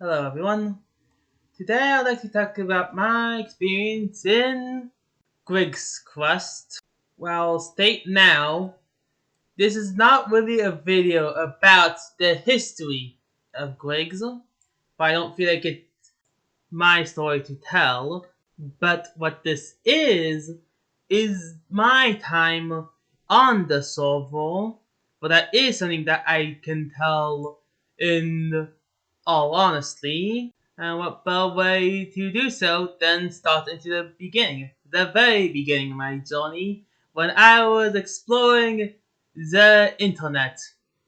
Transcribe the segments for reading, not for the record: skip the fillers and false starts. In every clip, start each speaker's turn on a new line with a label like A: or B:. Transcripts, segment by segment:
A: Hello everyone. Today I'd like to talk about my experience in Grigs quest. Well, state now, this is not really a video about the history of Grigs, but I don't feel like it's my story to tell. But what this is my time on the server. But that is something that I can tell in all honesty. And what better way to do so than start into the beginning, the very beginning of my journey, when I was exploring the internet,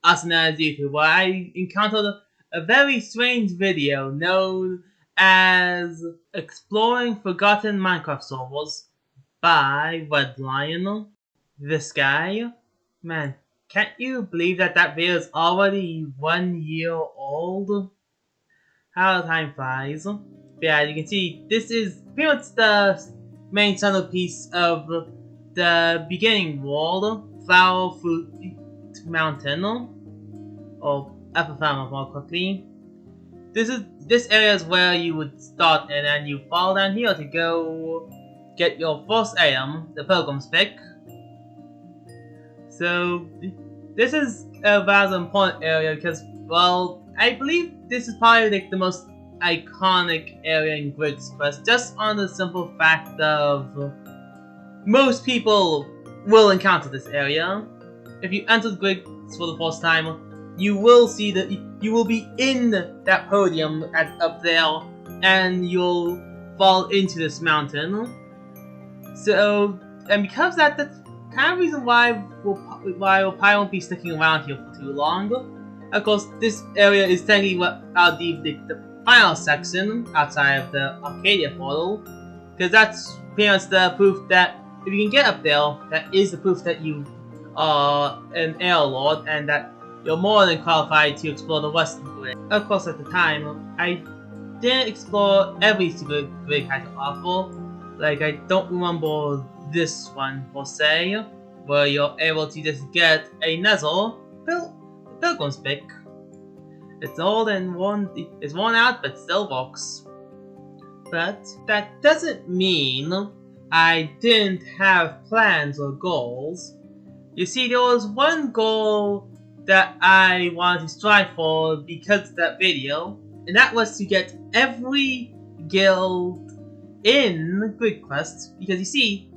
A: also known as YouTube, where I encountered a very strange video known as Exploring Forgotten Minecraft Servers by Red Lion. This guy, man, can't you believe that video is already 1 year old? How time flies. But yeah, you can see this is pretty much the main centerpiece of the beginning world, Flower Fruit Mountain, or Apple Farm more quickly. This area is where you would start, and then you fall down here to go get your first item, the Pilgrim's Pick. So this is a rather important area because, well, I believe this is probably like the most iconic area in Grigs Quest, just on the simple fact of most people will encounter this area. If you enter Grigs for the first time, you will see that you will be in that podium up there, and you'll fall into this mountain. So, and because that's kind of reason why we'll probably won't be sticking around here for too long. Of course, this area is technically what I'll deem the final section outside of the Arcadia portal, because that's pretty much the proof that if you can get up there, that is the proof that you are an Air Lord and that you're more than qualified to explore the Western Grid. Of course, at the time, I didn't explore every single grid had to offer. Like, I don't remember this one per se, where you're able to just get another Pilgrim's Pick. It's all in one, it's worn out but still works. But that doesn't mean I didn't have plans or goals. You see, there was one goal that I wanted to strive for because of that video, and that was to get every guild in Grid Quest, because you see,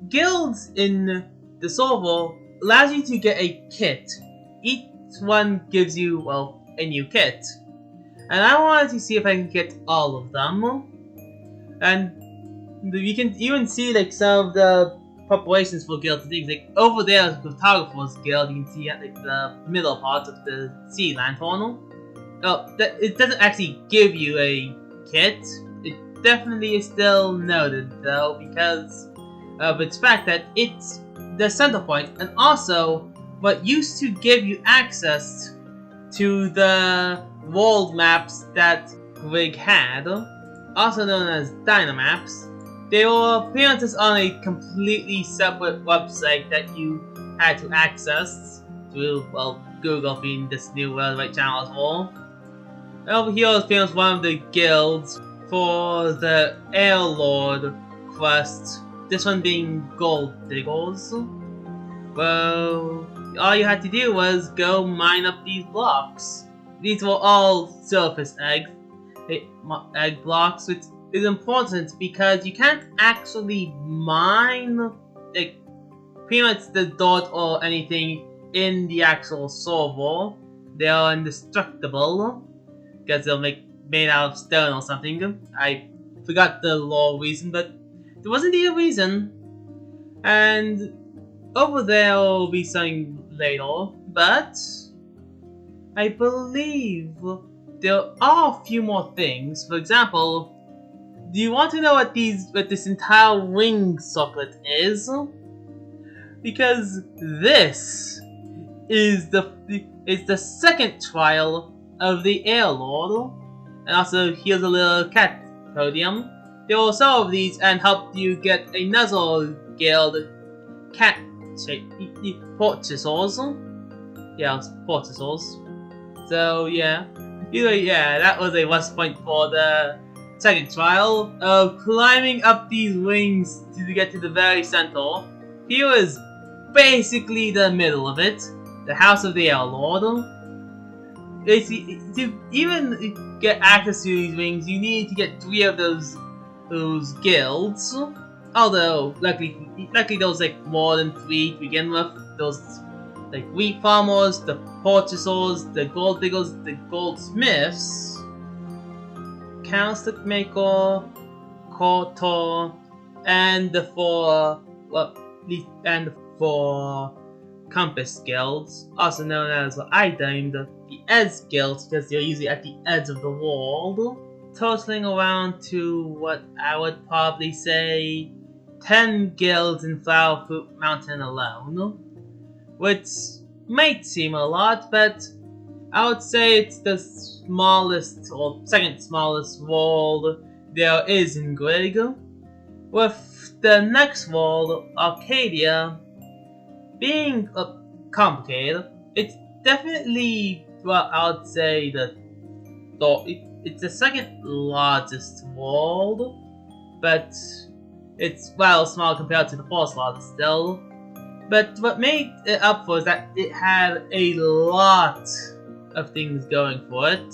A: guilds in the server allows you to get a kit. Each one gives you, well, a new kit. And I wanted to see if I can get all of them. And you can even see like some of the preparations for guilds things. Like over there is the Photographer's Guild, you can see at like the middle part of the Sea Lantern. Oh, it doesn't actually give you a kit. It definitely is still noted though, because of its fact that it's the center point, and also what used to give you access to the world maps that Grig had, also known as Dynamaps. They were appearances on a completely separate website that you had to access through, well, Google being this new right channel as well. Over here is pretty much one of the guilds for the Air Lord quest. This one being Gold Diggers. Well, all you had to do was go mine up these blocks. These were all surface egg blocks, which is important because you can't actually mine like pretty much the dirt or anything in the actual server. They are indestructible because they're made out of stone or something. I forgot the law reason, but there wasn't a reason. And over there will be something later, but I believe there are a few more things. For example, do you want to know what this entire ring circlet is? Because this is the second trial of the Air Lord, and also here's a little cat podium. There were some of these and helped you get another guild, cat purchasers. Yeah, purchasers. So yeah, Either yeah, that was a rest point for the second trial of climbing up these wings to get to the very center. Here was basically the middle of it, the House of the Air Lord. To even get access to these wings, you need to get 3 of those guilds. Although, luckily there was like more than 3 to begin with. Those like wheat farmers, the purchasers, the gold diggers, the goldsmiths, candlestick maker, Kotor, and the 4 compass guilds, also known as what I named the edge guilds because they're usually at the edge of the world, totaling around to what I would probably say 10 guilds in Flower Fruit Mountain alone, which might seem a lot, but I would say it's the smallest or second smallest world there is in Grigs, with the next world, Arcadia, being complicated. It's definitely, well, I would say it's the second largest world, but it's well small compared to the first largest still. But what made it up for is that it had a lot of things going for it,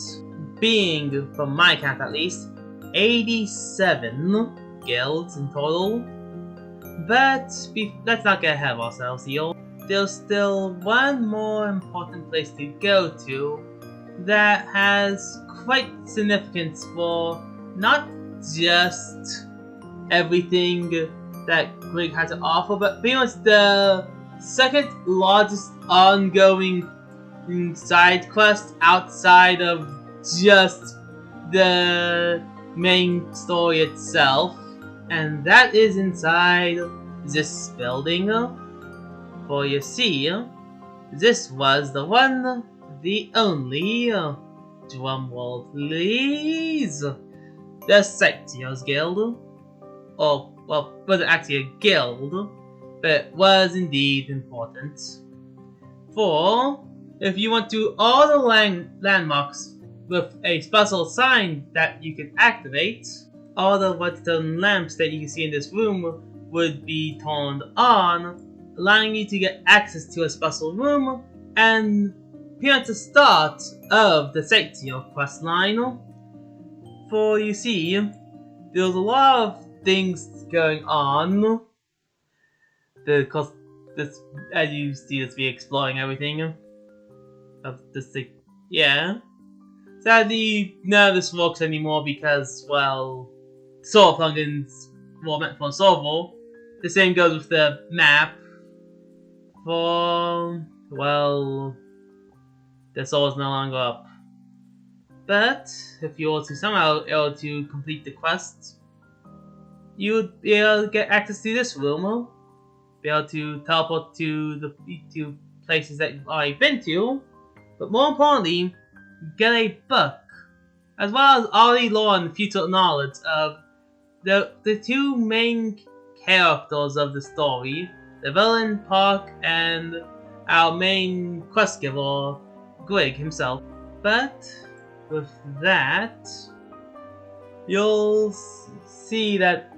A: being, from my count at least, 87 guilds in total. But let's not get ahead of ourselves here. There's still one more important place to go to that has quite significance for not just everything that Grigs had to offer, but pretty much the second largest ongoing side quest outside of just the main story itself, and that is inside this building. For you see, this was the one, the only, drumroll please, the Sightseers Guild. Or, well, it wasn't actually a guild, but it was indeed important. For, if you want to all the landmarks with a special sign that you can activate, all the redstone lamps that you can see in this room would be turned on, allowing you to get access to a special room and pretty much the start of the Sightseer quest line. For you see, there's a lot of things going on, because this, as you see us be exploring everything of this thing. Yeah. Sadly, none of this works anymore because, well, server plugins were meant for server. The same goes with the map. For, well, the server is no longer up. But if you were to somehow able to complete the quest, you would be able to get access to this room, be able to teleport to the places that you've already been to, but more importantly, get a book, as well as all the lore and future knowledge of the 2 main characters of the story, the villain Park and our main quest giver, Grigs himself. But with that, you'll see that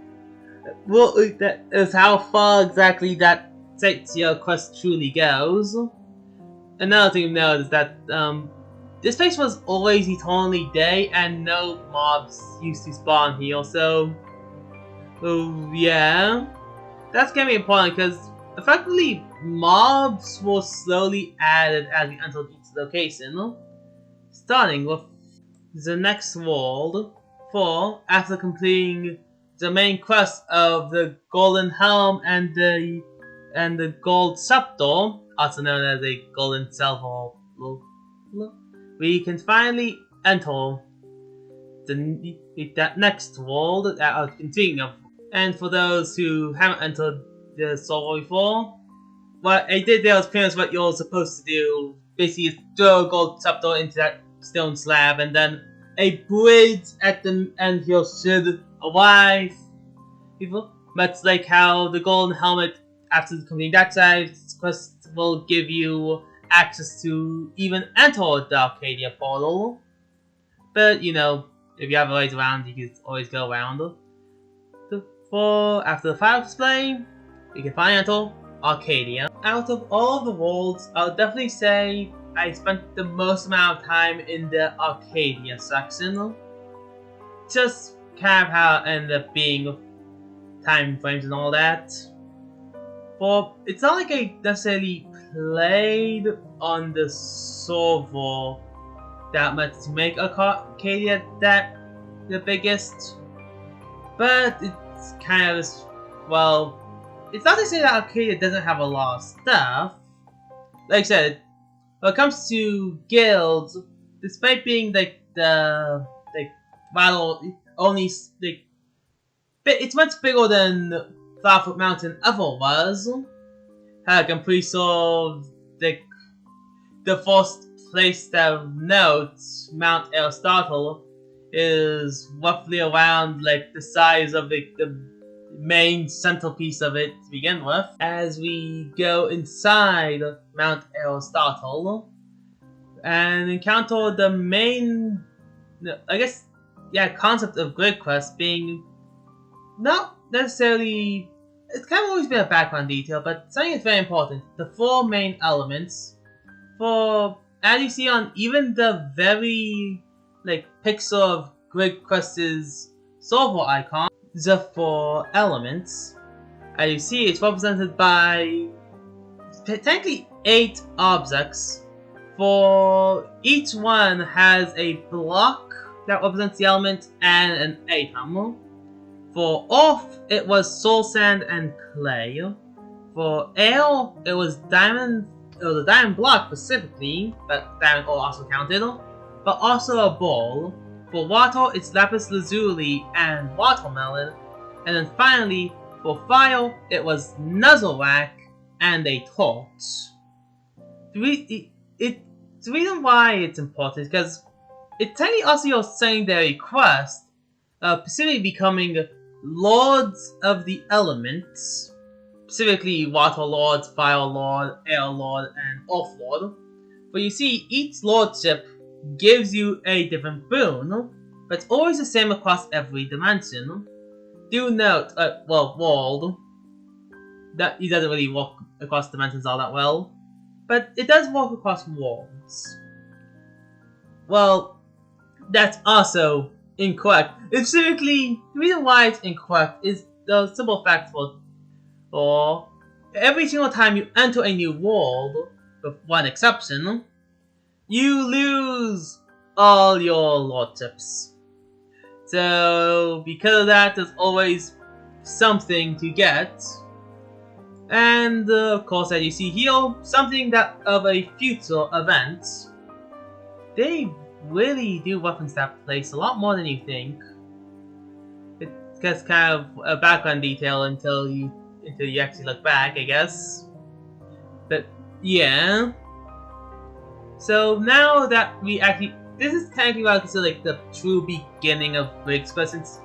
A: that is how far exactly that Sightseer quest truly goes. Another thing to note is that this place was always eternally day and no mobs used to spawn here, so yeah, that's gonna be important because effectively mobs were slowly added as we entered each location, starting with the next world. For after completing the main quest of the Golden Helm and the Gold Scepter, also known as a Golden Salvo, we can finally enter that next world that I'll continue of. And for those who haven't entered the server before, what I did there was pretty much what you're supposed to do. Basically, throw a gold scepter into that stone slab, and then a bridge at the end here should arrive. People, much like how the golden helmet, after completing that side quest, will give you access to even enter the Arcadia portal. But you know, if you have a ways around, you can always go around. After the final display, you can finally enter Arcadia. Out of all of the worlds, I would definitely say I spent the most amount of time in the Arcadia section. Just kind of how it ended up being time frames and all that. But it's not like I necessarily played on the server that much to make Arcadia that the biggest. But it's kind of, well, it's not to say that Arcadia doesn't have a lot of stuff. Like I said, when it comes to guilds, despite being like the battle only like, it's much bigger than Flowerfoot Mountain ever was. I'm pretty sure the first place that notes Mount Aristotle is roughly around like the size of the main centerpiece of it to begin with. As we go inside Mount Aristotle and encounter the main, I guess, yeah, concept of grid quest being not necessarily, it's kind of always been a background detail, but something that's very important. The 4 main elements as you see on even the very pixel of Grid Quest's server icon, the 4 elements. As you see, it's represented by technically 8 objects. For each one has a block that represents the element and an atom. For Earth, it was soul sand and clay. For air, it was diamond. It was a diamond block specifically, but diamond ore also counted. But also a ball. For water, it's lapis lazuli and watermelon. And then finally, for fire, it was Nuzzelrack and a torch. The reason why it's important is because it's technically also your secondary quest, specifically becoming Lords of the Elements, specifically Water Lord, Fire Lord, Air Lord, and Earth Lord. But you see, each lordship gives you a different boon, but it's always the same across every dimension. Do note, world, that it doesn't really work across dimensions all that well, but it does work across worlds. Well, that's also incorrect. Specifically, the reason why it's incorrect is the simple fact for every single time you enter a new world, with one exception, you lose all your lordships. So, because of that, there's always something to get. And, of course, as you see here, something that of a future event. They really do reference that place a lot more than you think. It's just kind of a background detail until you actually look back, I guess. But, yeah. So, now that we actually... This is technically what I consider like the true beginning of Grigs, but since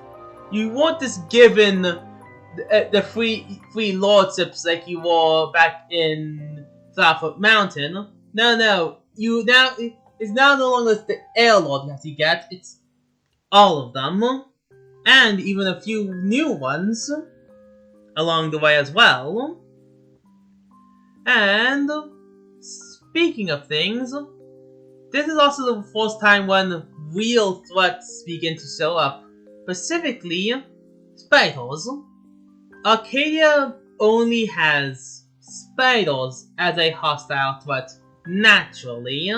A: you weren't just given the free lordships like you were back in Flowerfoot Mountain. No, it's now no longer the Air Lord you have to get, it's all of them, and even a few new ones along the way as well. And speaking of things, this is also the first time when real threats begin to show up, specifically spiders. Arcadia only has spiders as a hostile threat naturally.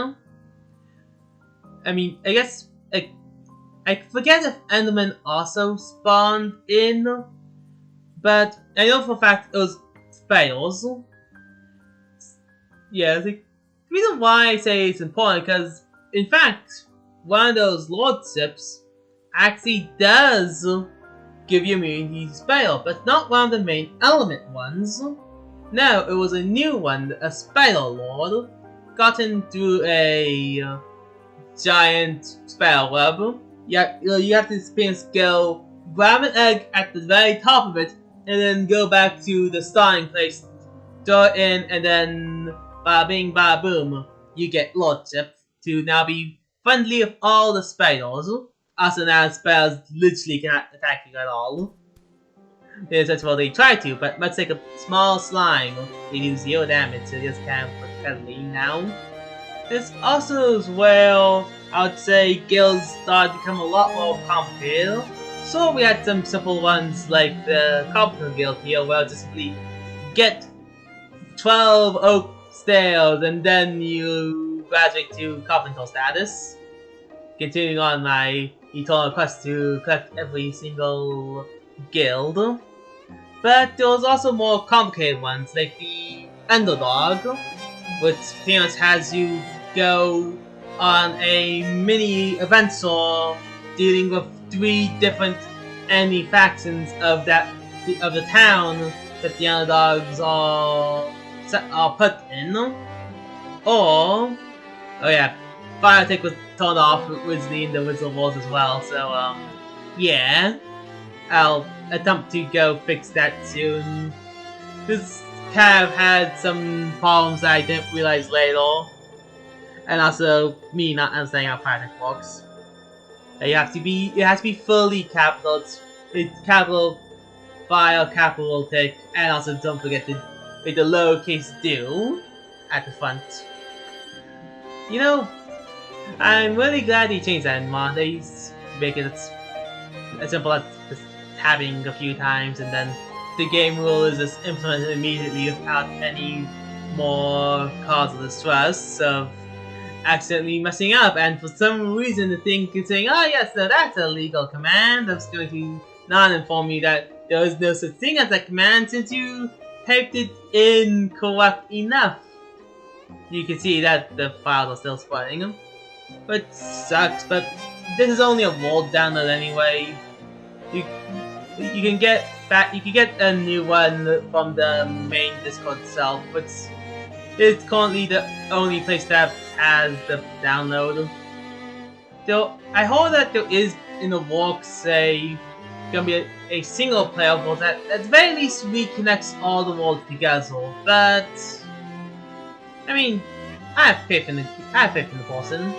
A: I mean, I guess I forget if Enderman also spawned in, but I know for a fact it was spiders. Yeah, the reason why I say it's important because, in fact, one of those lordships actually does give you immunity to spell, but not one of the main element ones. No, it was a new one, a spider lord, gotten through a giant spell web. You have to experience go grab an egg at the very top of it, and then go back to the starting place, throw it in, and then bada bing bada boom, you get lordship to now be friendly with all the spiders. Also now spiders literally cannot attack you at all. Yes, that's what they try to, but let's take a small slime. They do 0 damage, so just kind of laying down. This also is where I would say guilds start to become a lot more complicated. So we had some simple ones like the Carpenter Guild here, where just simply get 12 oak stairs and then you graduate to Carpenter status. Continuing on my eternal quest to collect every single guild. But there was also more complicated ones, like the Underdog, which pretty much has you go on a mini adventure dealing with 3 different enemy factions of the town that the Underdogs are put in. Or, oh yeah, Fire Attack was turned off with the individual walls as well, so yeah. I'll attempt to go fix that soon. This kind of had some problems that I didn't realize later. And also, me not understanding how Fire Attack works. It has to be fully capital. It's capital Fire, capital Tick, and also don't forget to make the lowercase do at the front. You know, I'm really glad they changed that in Mondays to make it as simple as just tabbing a few times and then the game rule is just implemented immediately without any more cause of distress of accidentally messing up, and for some reason the thing keeps saying, oh yes, so that's a legal command. I'm just going to not inform you that there is no such thing as a command since you typed it in correct enough. You can see that the files are still spreading. But sucks, but this is only a world download anyway. You can get a new one from the main Discord itself, but it's currently the only place that has the download. So I hope that there is in the works gonna be a single player world that at the very least reconnects all the worlds together. But I mean, I have faith in the person.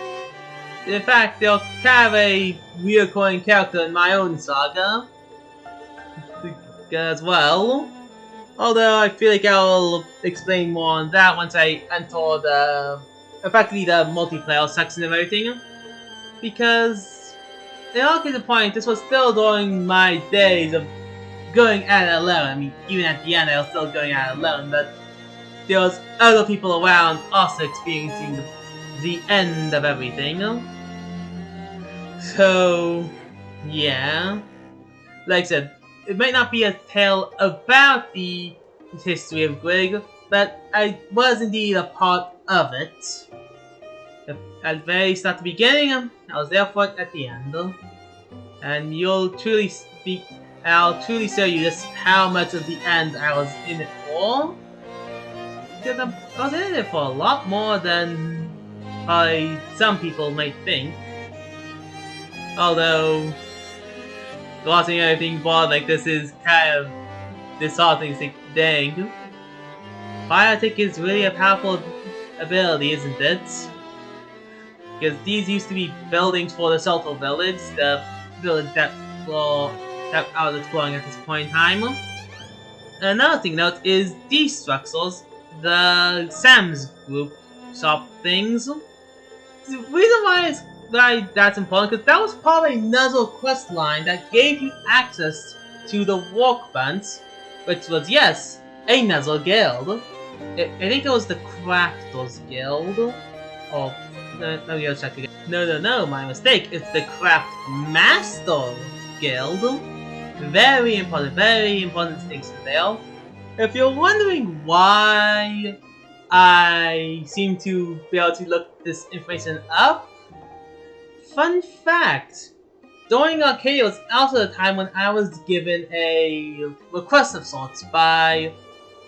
A: In fact, they'll have a recurring character in my own saga as well. Although I feel like I'll explain more on that once I enter effectively the multiplayer section of everything. Because, in all case of point, this was still during my days of going at it alone. I mean, even at the end I was still going at it alone, but there was other people around also experiencing the end of everything. So, yeah. Like I said, it might not be a tale about the history of Grigs, but I was indeed a part of it. At the very start, at the beginning, I was there for it at the end. And I'll truly show you just how much of the end I was in it for. Because I was in it for a lot more than some people might think. Although, watching everything bought like this is kind of disheartening to think, dang. Fire Attack is really a powerful ability, isn't it? Because these used to be buildings for the Celtal Village, the village that I was exploring at this point in time. And another thing to note is these structures, the Sam's group shop things. The reason why that's important, because that was probably another quest line that gave you access to the workbench, which was, yes, another guild. I think it was the Crafters Guild. Oh, let me go check again. No, my mistake. It's the Craft Master Guild. Very important distinction there. If you're wondering why I seem to be able to look this information up, fun fact, during Arcadia was also the time when I was given a request of sorts by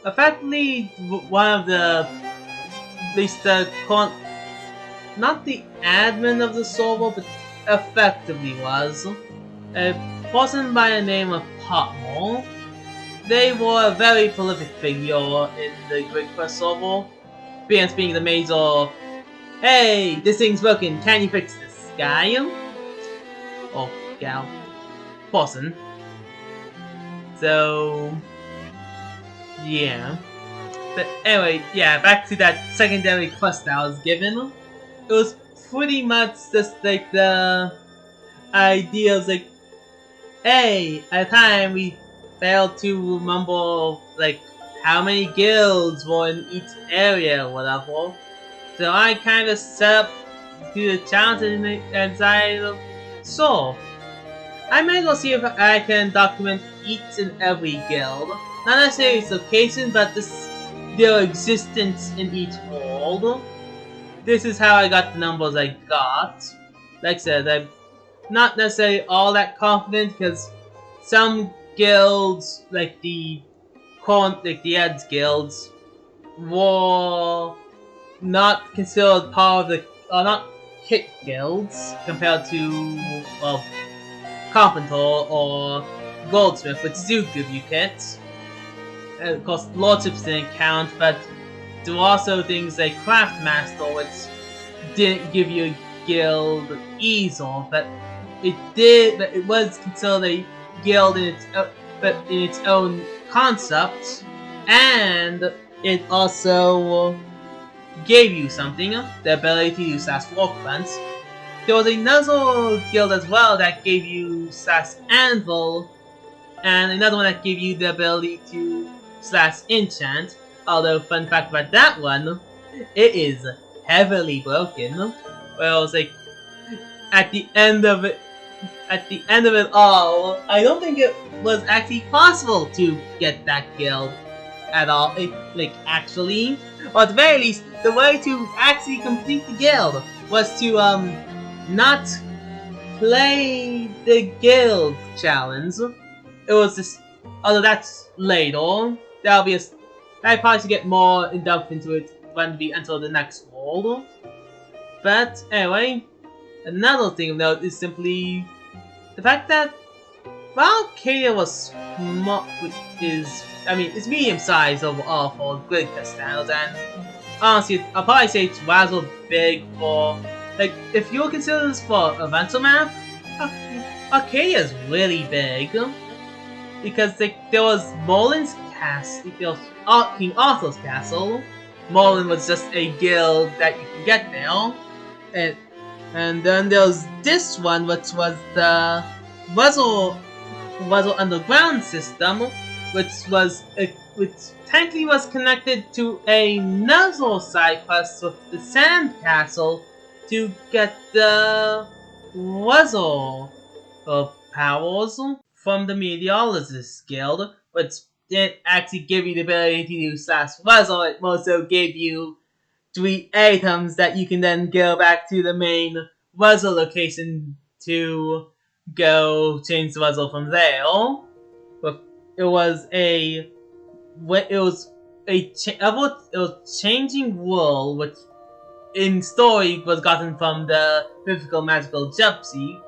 A: effectively one of the, at least the, not the admin of the server, but effectively was, a person by the name of Potmore. They were a very prolific figure in the Grigs Quest server, being the major, hey, this thing's broken, can you fix this? guy or gal person. So yeah. But anyway, yeah, back to that secondary quest I was given. It was pretty much just like the idea of like, hey, at the time we failed to remember like how many guilds were in each area or whatever. So I kind of set up to the challenge and I saw. I may go see if I can document each and every guild. Not necessarily its location, but their existence in each world. This is how I got the numbers I got. Like I said, I'm not necessarily all that confident because some guilds, like the Ed's guilds, were not considered part of the, or not kit guilds compared to, well, carpenter or goldsmith, which do give you kits. And of course, lordships didn't count, but there were also things like craftmaster, which didn't give you a guild easel, but it did. But it was considered a guild in its own concept, and it also gave you something, the ability to use slash workbench. There was another guild as well that gave you slash anvil, and another one that gave you the ability to slash enchant. Although, fun fact about that one, it is heavily broken. Well, it's like at the end of it all, I don't think it was actually possible to get that guild at all. Actually, or at the very least, the way to actually complete the guild was to not play the guild challenge. It was just, although that's later, I probably should get more in depth into it when we enter the next world. But anyway, another thing of note is simply the fact that while Arcadia was small, it's medium sized overall for Grigs styles, and honestly, I'll probably say it's rather big for, like, if you consider this for a rental map, Arcadia is really big. Because, like, there was Merlin's castle, there was King Arthur's castle. Merlin was just a guild that you can get there. And then there was this one, which was the Wuzzle Underground system, which technically was connected to another side quest with the Sand Castle to get the Wuzzle powers from the Meteorologist Guild, which didn't actually give you the ability to do slash Wuzzle. It also gave you 3 items that you can then go back to the main Wuzzle location to go change the Wuzzle from there. But it was changing wool, which in story was gotten from the mythical magical gypsy.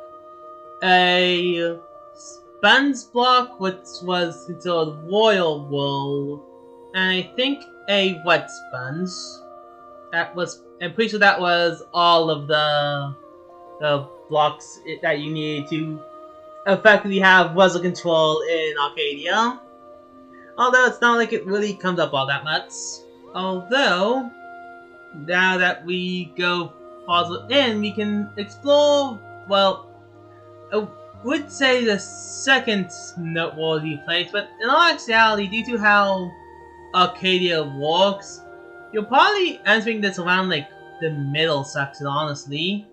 A: A sponge block, which was considered royal wool, and I think a wet sponge. I'm pretty sure that was all of the blocks that you needed to effectively have Wuzzle control in Arcadia. Although it's not like it really comes up all that much. Although, now that we go farther in, we can explore, well, I would say the second noteworthy place, but in all actuality, due to how Arcadia works, you're probably entering this around like the middle section, honestly.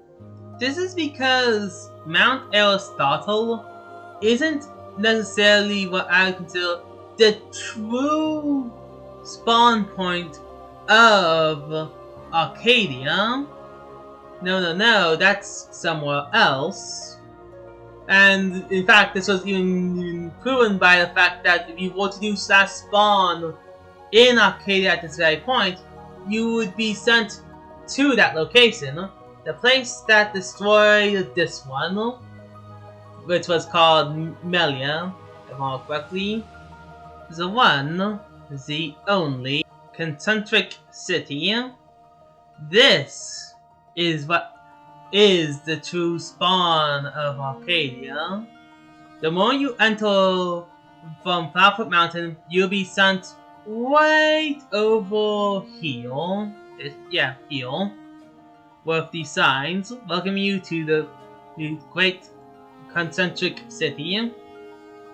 A: This is because Mount Aristotle isn't necessarily what I consider the true spawn point of Arcadia. No, that's somewhere else. And in fact, this was even proven by the fact that if you were to do slash spawn in Arcadia at this very point, you would be sent to that location. The place that destroyed this one, which was called Melia, if I remember correctly, is the only concentric city. This is what is the true spawn of Arcadia. The moment you enter from Flowerfoot Mountain, you'll be sent right over here. Here. With the signs welcoming you to the great concentric city.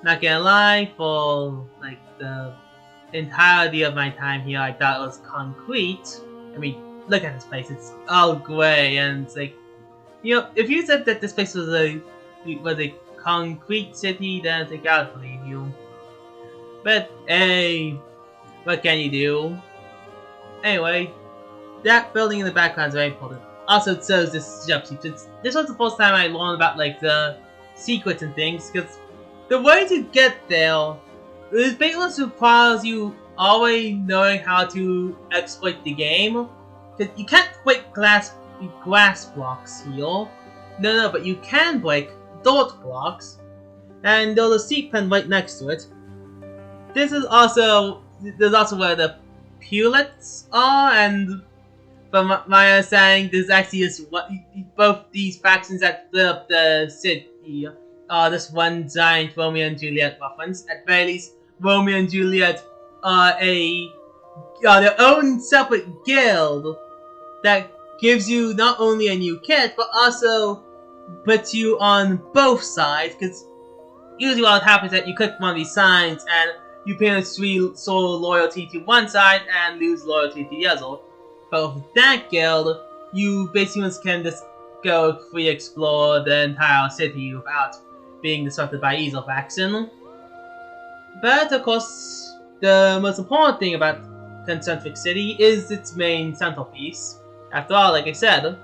A: Not gonna lie, for like the entirety of my time here, I thought it was concrete. I mean, look at this place; it's all gray, and it's like, if you said that this place was a concrete city, then I gotta believe you. But hey, what can you do? Anyway, that building in the background is very important. Also, so is this jump sequence. This was the first time I learned about like the secrets and things, because the way to get there is basically requires you always knowing how to exploit the game. Because you can't break glass blocks here. No, but you can break dirt blocks, and there's a seat pen right next to it. There's also where the pulets are, and from my understanding, there's actually both these factions that split up the city are this one giant Romeo and Juliet reference. At very least, Romeo and Juliet are their own separate guild that gives you not only a new kit, but also puts you on both sides, because usually what happens is that you click one of these signs and you pretty much show loyalty to one side and lose loyalty to the other. But with that guild, you basically can just go free explore the entire city without being disrupted by either faction. But of course, the most important thing about Concentric City is its main centerpiece. After all, like I said,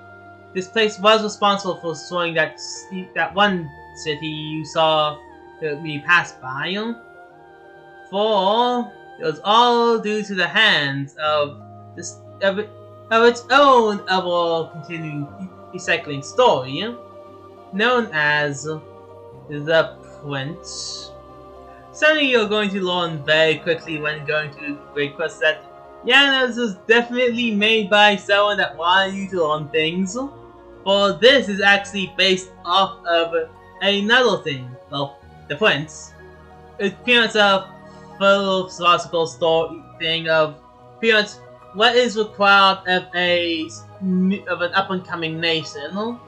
A: this place was responsible for destroying that one city you saw that we passed by. For it was all due to the hands of its own ever-continuing recycling story, known as the Prince. Something you're going to learn very quickly when going to Great Quest that this was definitely made by someone that wanted you to learn things. For this is actually based off of another thing. Well, the Prince. It's pretty much a philosophical story thing of pretty much what is required of an up-and-coming nation,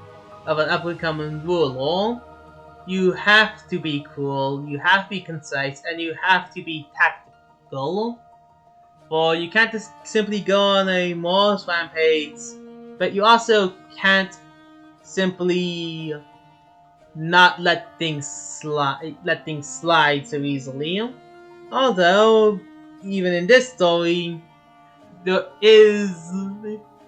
A: of an up-and-coming ruler. You have to be cool, you have to be concise, and you have to be tactical. For you can't just simply go on a Morse rampage, but you also can't simply not let things slide so easily. Although, even in this story, there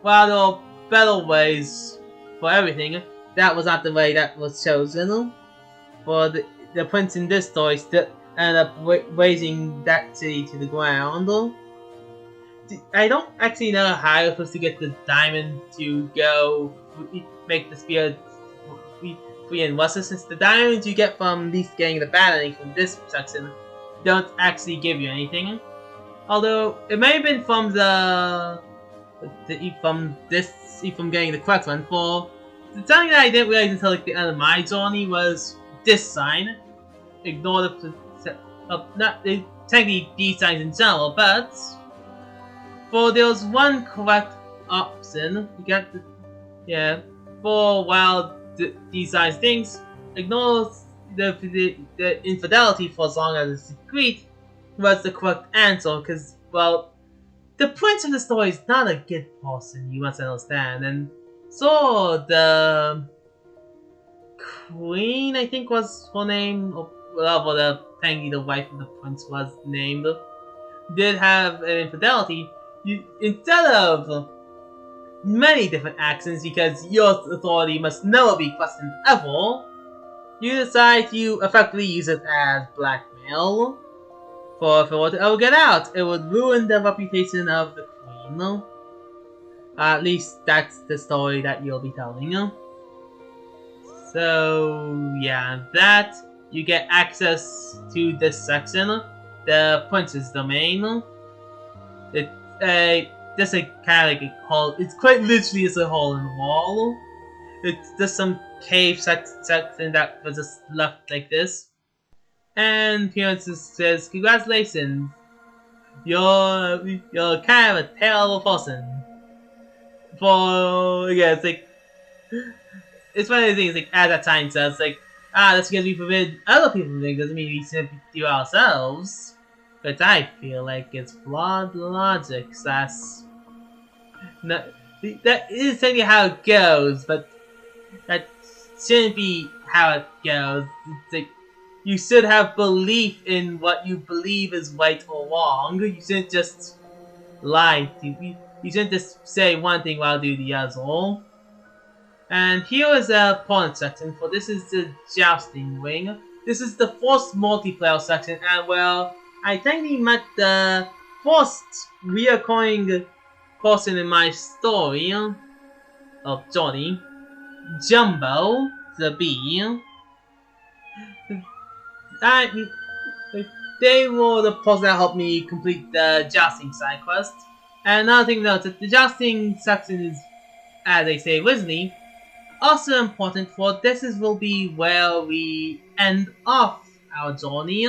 A: are better ways for everything. That was not the way that was chosen. For the prince in this story still ended up raising that city to the ground. I don't actually know how you're supposed to get the diamond to go make the spear free and rusted, since the diamonds you get from at least getting the battling from this section don't actually give you anything. Although it may have been from from getting the correct one. For something that I didn't realize until like the end of my journey was this sign. Ignore the technically these signs in general, but for there was one correct option. You got for while these signs things ignore the infidelity for as long as it's secret was the correct answer, because well, the prince of the story is not a good person, you must understand. And so the queen, I think was her name, or whatever the wife of the prince was named, did have an infidelity. Instead of many different actions, because your authority must never be questioned ever, you decide to effectively use it as blackmail. For if it were to ever get out, it would ruin the reputation of the queen. At least that's the story that you'll be telling. So yeah, that you get access to this section, the prince's domain. It's just a kind of like a hole. It's quite literally just a hole in the wall, it's just some cave section that was just left like this. And Fiona just says, "Congratulations, you're kind of a terrible person." For yeah, it's one of the things like at that time says that's because we forbid other people to drink doesn't mean we simply do ourselves. But I feel like it's flawed logic. That's not, that is technically how it goes, but that shouldn't be how it goes. It's like you should have belief in what you believe is right or wrong. You shouldn't just lie. You shouldn't just say one thing while do the other. And here is a opponent section, for this is the jousting ring. This is the first multiplayer section, and well, I technically met the first reoccurring person in my story of Johnny, Jumbo, the bee. They were the person that helped me complete the jousting side quest. And another thing to note that the jousting section is, as I say originally, also important, for this will be where we end off our journey.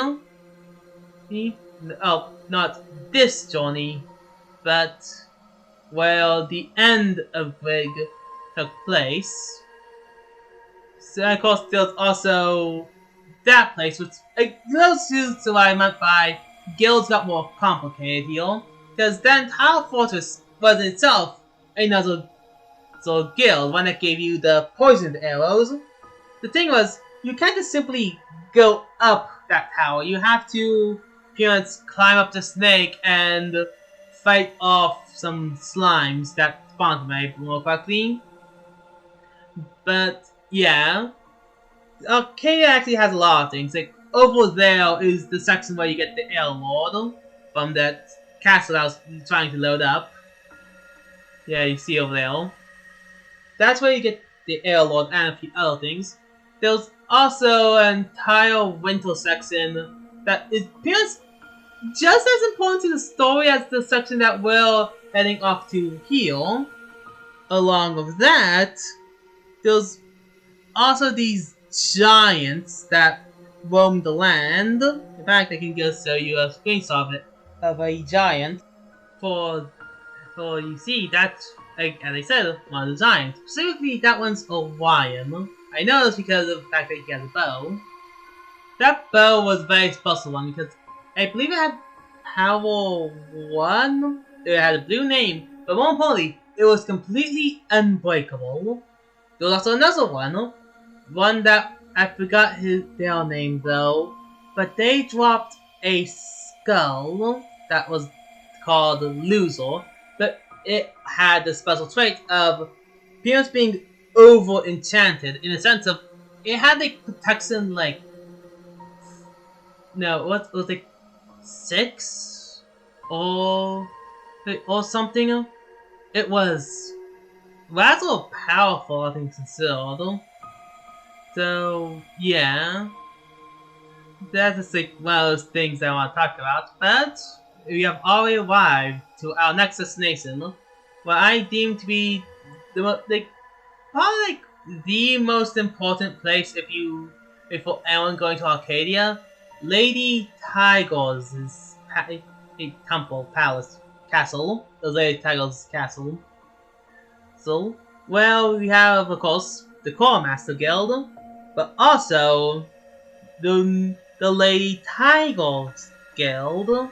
A: Oh, not this journey, but where the end of Grig took place. So of course there's also that place, which goes to what I meant by guilds got more complicated here, because the entire fortress was itself another guild, one that gave you the poisoned arrows. The thing was, you can't just simply go up that tower. You have to pretty much climb up the snake and fight off some slimes that spawned more quickly. But yeah, Arcadia actually has a lot of things. Like over there is the section where you get the Air Lord from that castle I was trying to load up. Yeah, you see over there. That's where you get the Air Lord and a few other things. There's also an entire winter section that is just as important to the story as the section that we're heading off to here. Along with that, there's also these giants that roam the land. In fact, I can just show you a screenshot of a giant. For you see, that's, like, as I said, one of the giants. Specifically, that one's Orion. I know this because of the fact that he has a bow. That bow was a very special one because I believe it had Power 1. It had a blue name, but more importantly, it was completely unbreakable. There was also another one that I forgot their name though, but they dropped a skull that was called Loser, but it had the special trait of appearance being over enchanted in the sense of it had like protection like no, what was like 6 or something. It was rather powerful, I think, considered. So yeah, that's just like one of those things I want to talk about. But we have already arrived to our next destination, what I deem to be probably the most important place if for anyone going to Arcadia. Lady Tiger's temple, palace, castle. The Lady Tiger's castle. So, well, we have, of course, the Core Master Guild, but also the Lady Tiger's Guild.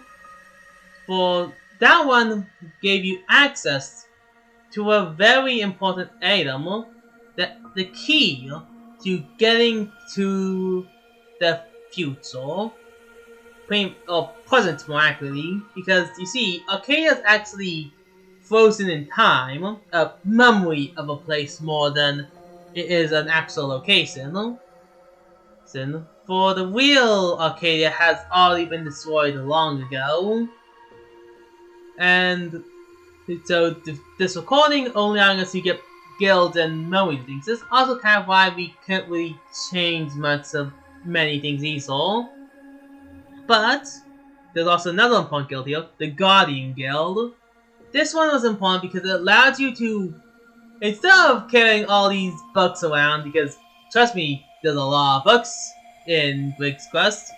A: For that one gave you access to a very important item, the key to getting to the future, or present more accurately, because you see, Arcadia is actually frozen in time, a memory of a place more than it is an actual location. For the real Arcadia has already been destroyed long ago, and so this recording only unless you get guilds and memory things. This is also kind of why we can't really change much of many things either. But there's also another important guild here, the Guardian Guild. This one was important because it allowed you to instead of carrying all these books around, because trust me, there's a lot of books in Grigs Quest,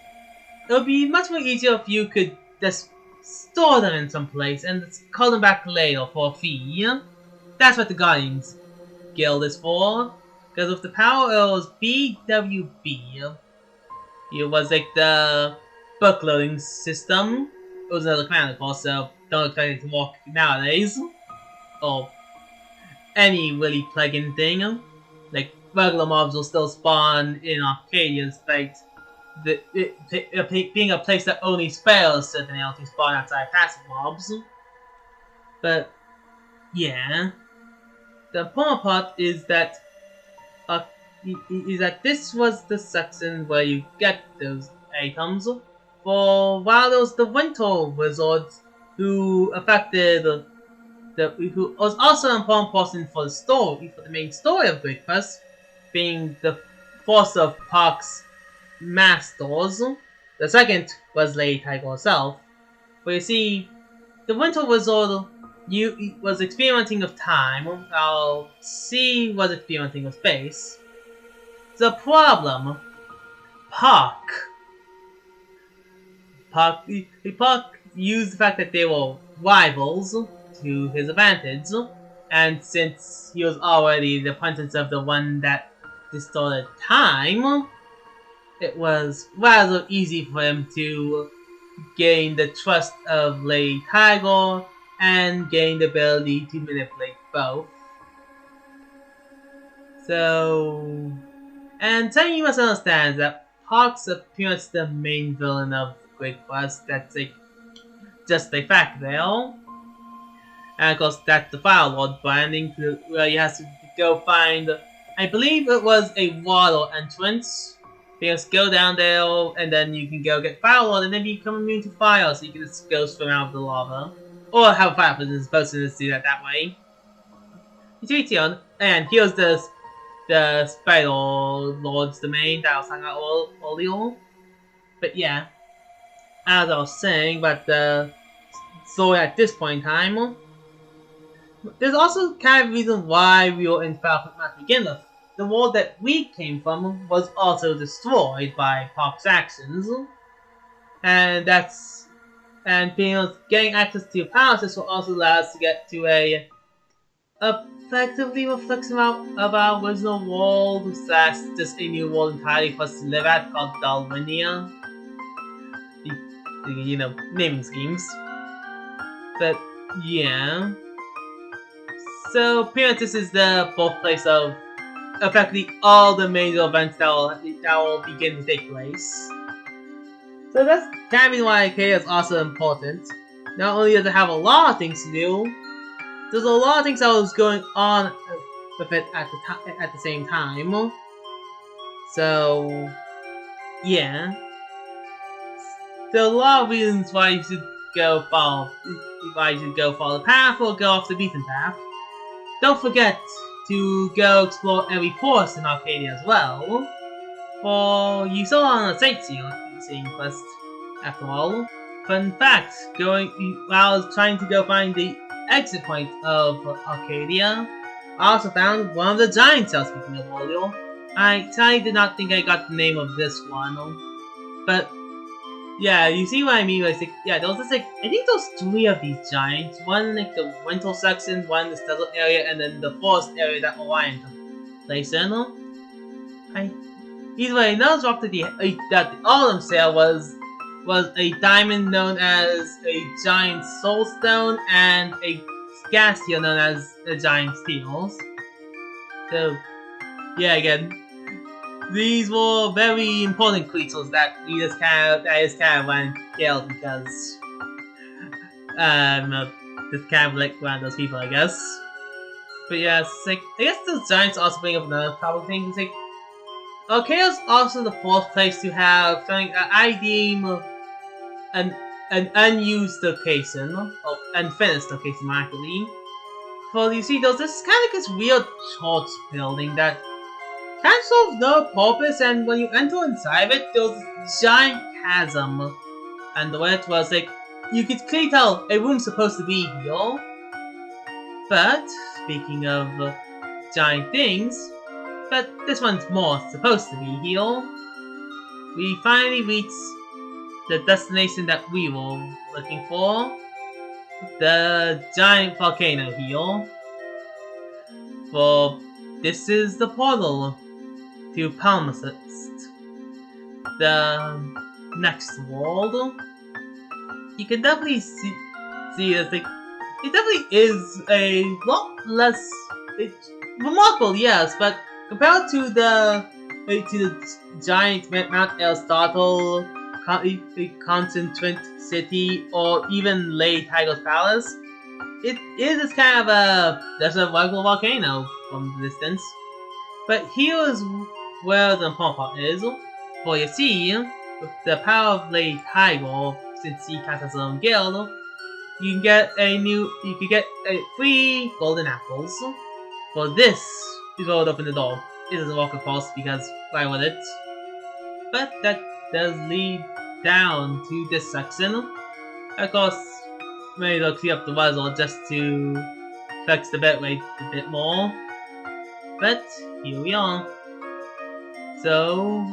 A: it would be much more easier if you could just store them in some place and just call them back later for a fee. That's what the Guardians Guild is for. Because with the power it was BWB, it was like the book loading system. It was another command, of course, so don't expect it to work nowadays. Or any really plugin thing. Like, regular mobs will still spawn in Arcadia despite it being a place that only spells certain else to spawn outside passive mobs. But, yeah. The important part is that this was the section where you get those items. For while there was the Winter Wizards who who was also an important person for the story, for the main story of Great Quest, being the first of Park's masters. The second was Lady Tiger herself. But you see, the Winter Wizard was experimenting with time, while C was experimenting with space. The problem, Park. Park used the fact that they were rivals to his advantage, and since he was already the apprentice of the one that distorted time, it was rather easy for him to gain the trust of Lady Tiger and gain the ability to manipulate both. So, and you must understand that Park's appearance the main villain of Great Quest, that's like just a fact there. And of course, that's the Fire Lord branding, where you have to go find, I believe it was a water entrance. You just go down there, and then you can go get Fire Lord, and then become immune to fire, so you can just go swim out of the lava. Or have a fire person to do that way. It's and here's the Spider Lord's domain that I was talking about earlier. But yeah, as I was saying, but so at this point in time, there's also kind of reason why we were in Falcon to begin with. The world that we came from was also destroyed by Park's actions, and getting access to power will also allow us to get to a effectively reflection of our original world, slash just a new world entirely for us to live at called Dalwinia. Naming schemes. But yeah. So pretty this is the birthplace of effectively all the major events that will begin to take place. So that's kind of reason why Arcadia is also important. Not only does it have a lot of things to do, there's a lot of things that was going on with it at the same time. So yeah, there are a lot of reasons why you should go follow the path or go off the beaten path. Don't forget to go explore every forest in Arcadia as well. For you still on a sightseeing quest, after all. Fun fact, while I was trying to go find the exit point of Arcadia, I also found one of the giant cells, speaking of earlier. I totally did not think I got the name of this one, but yeah, you see what I mean? Like, yeah, there was just like, I think there's 3 of these giants. One in like the winter section, one in the desert area, and then the forest area that Orion took place in. Either way, another drop that the Autumn sale was a diamond known as a giant soulstone and a Scastio known as a giant steels. So, yeah, again, these were very important creatures that his caravan killed because just kind of like one of those people, I guess. But yeah, it's like, I guess those giants also bring up another topic thing. It's like, Arcadia's also the fourth place to have something that I deem an unused location, or unfinished location, actually. For you see, there's this kind of this weird church building that kind of serves no purpose, and when you enter inside of it, there's this giant chasm under it was like, you could clearly tell a room's supposed to be here. But, speaking of giant things, but this one's more supposed to be here. We finally reached the destination that we were looking for. The giant volcano here. For this is the portal to Palimpsest. The next world. You can definitely see this. Like, it definitely is a lot less remarkable, yes, but compared to the giant Mount Aristotle, Concentrate City, or even Lady Tiger's Palace, it is kind of just a regular volcano from the distance. But here is where the important part is. For you see, with the power of Lady Tiger, since he has his own guild, you can get free golden apples. For this, you go open the door. It doesn't walk across because why would it? But that does lead down to this section. Of course, maybe they'll clear up the puzzle just to fix the bit rate a bit more. But here we are. So,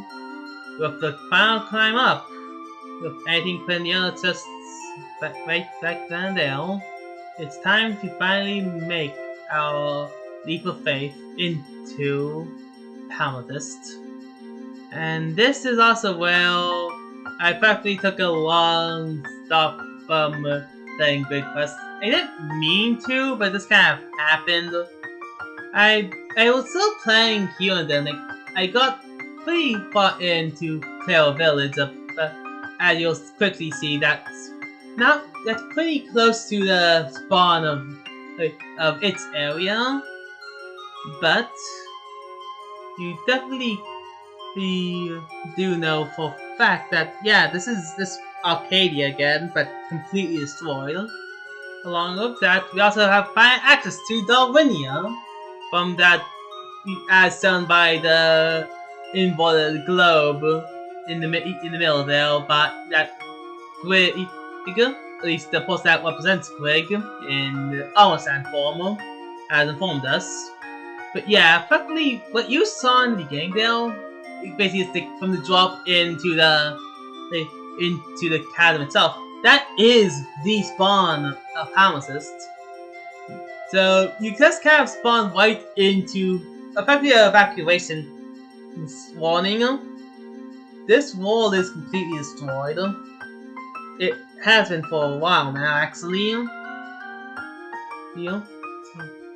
A: with the final climb up, with anything put in the other chests right back then there, it's time to finally make our leap of faith into Palimpsest. And this is also where I practically took a long stop from playing Grid Quest. I didn't mean to, but this kind of happened. I was still playing here and then. Like, I got pretty far into Clare Village, as you'll quickly see, that's pretty close to the spawn of its area. But you definitely do know for a fact that yeah, this is Arcadia again, but completely destroyed. Along with that, we also have access to Darwinia from that, as shown by the inverted globe in the middle there, but that Grig, at least the post that represents Grig in Almasand form, has informed us. But yeah, practically what you saw in the beginning there, basically is from the drop into the chasm itself. That is the spawn of Palimpsest. So you just kind of spawn right into effectively an evacuation warning. This world is completely destroyed. It has been for a while now, actually.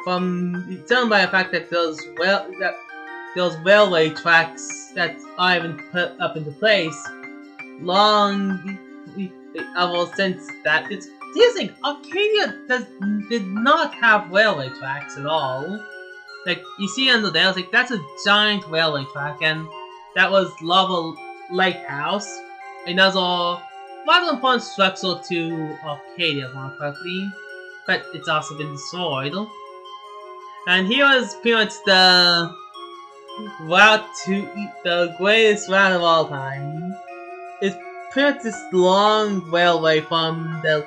A: From shown by the fact that those railway tracks that are even put up into place long ever since that. It's interesting. Arcadia did not have railway tracks at all. Like you see under there, it's like that's a giant railway track, and that was Lava Lighthouse. And that's all rather important structure to Arcadia, more correctly, but it's also been destroyed. And here is pretty much the route to the greatest route of all time. It's pretty much this long railway from the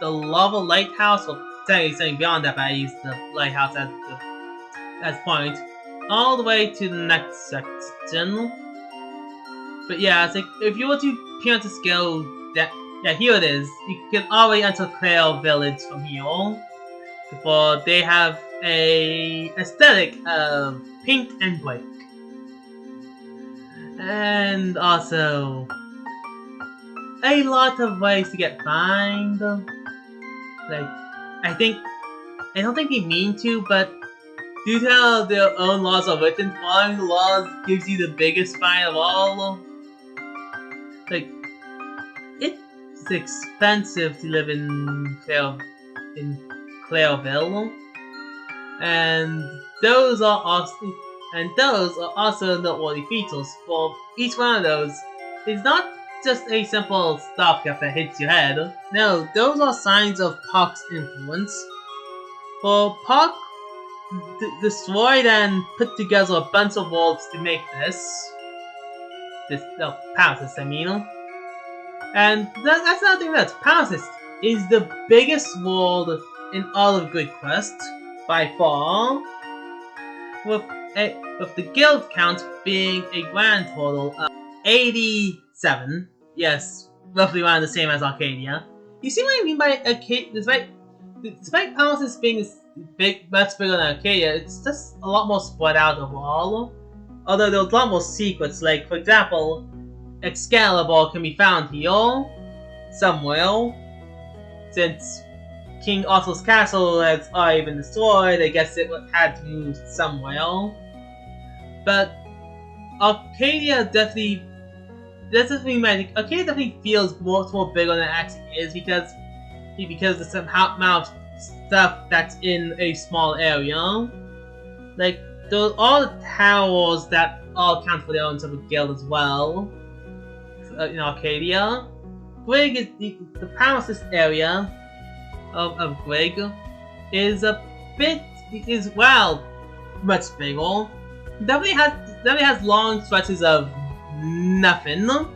A: Lava Lighthouse, or technically saying beyond that, but I use the lighthouse as point, all the way to the next section. But yeah, it's like if you were to pretty much just go that, yeah, here it is. You can already enter Clare Village from here. For they have a aesthetic of pink and white, and also a lot of ways to get fined. Like I don't think they mean to, but due to how their own laws are written, following the laws gives you the biggest fine of all. Like it's expensive to live in Clareville. And those are also noteworthy features. For each one of those, it's not just a simple stopgap that hits your head. No, those are signs of Puck's influence. For Puck destroyed and put together a bunch of worlds to make this Palimpsest, I mean. And that's another thing, that Palimpsest is the biggest world in all of Grid Quest, by far. with the guild count being a grand total of 87. Yes, roughly around the same as Arcadia. You see what I mean by Arcadia? Despite Palaces being much bigger than Arcadia, it's just a lot more spread out overall. Although there's a lot more secrets, like for example, Excalibur can be found here somewhere. Since King Arthur's castle has already been destroyed, I guess it had to move somewhere. But Arcadia definitely feels more bigger than it actually is because of the amount of stuff that's in a small area. Like there's all the towers that all count for their own sort of guild as well. In Arcadia, Grig is the palaces area of Grig is much bigger. Definitely has long stretches of nothing. Well,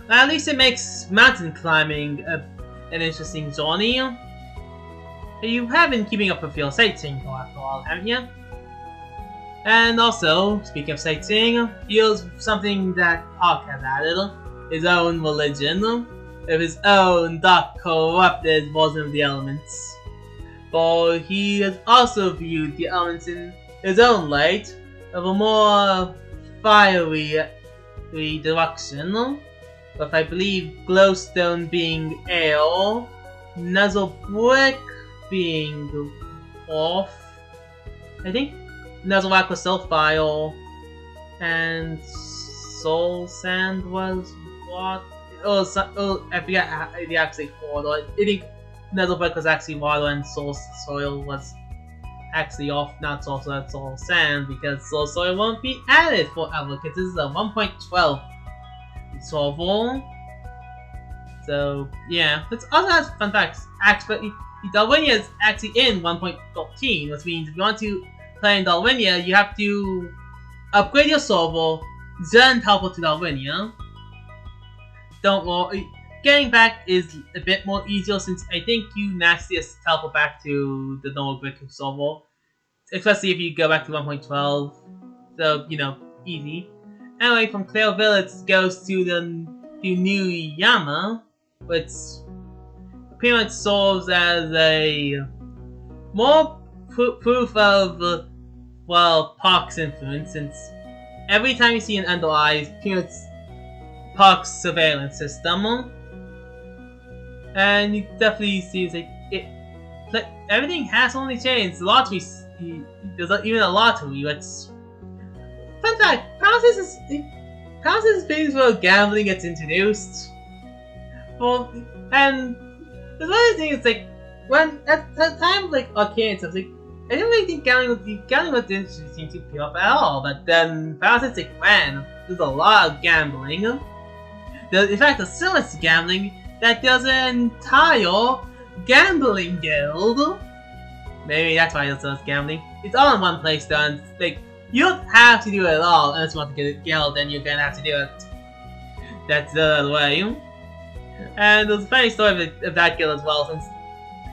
A: at least it makes mountain climbing an interesting journey. You have been keeping up with your sightseeing after all, haven't you? And also, speaking of sightseeing, here's something that Hawk has added: his own religion, of his own dark, corrupted version of the elements. For he has also viewed the elements in his own light, of a more fiery direction, with I believe glowstone being air, nuzzle brick being off, I think nuzzle rock was still fire, and soul sand was what? I forget the actual order. I think nuzzle brick was actually water and soul soil was actually off, not soul soil, soul sand, because soul soil won't be added forever because this is a 1.12 server. So yeah, it also has fun facts. Actually, Darwinia is actually in 1.13, which means if you want to play in Darwinia, you have to upgrade your server, then teleport to Darwinia. Don't worry, getting back is a bit more easier since I think you naturally just teleport back to the normal Grigs server, especially if you go back to 1.12. So you know, easy. Anyway, from Clear Village goes to New Yama, which pretty much serves as a more proof of Park's influence, since every time you see an Under Eyes, pretty much Park's surveillance system, and you definitely see like everything has only changed. The lottery, there's even a lottery. What's fun fact? Palaces is phase where gambling gets introduced. Well, and there's one other thing. It's like when at the time like arcade stuff, like I didn't really think gambling was interesting to people at all. But then Palaces like, man, there's a lot of gambling. In fact, there's so much gambling that there's an entire gambling guild. Maybe that's why there's so much gambling. It's all in one place, though. And like you don't have to do it at all unless you want to get a guild. Then you're gonna have to do it. That's the other way. And there's a funny story of that guild as well, since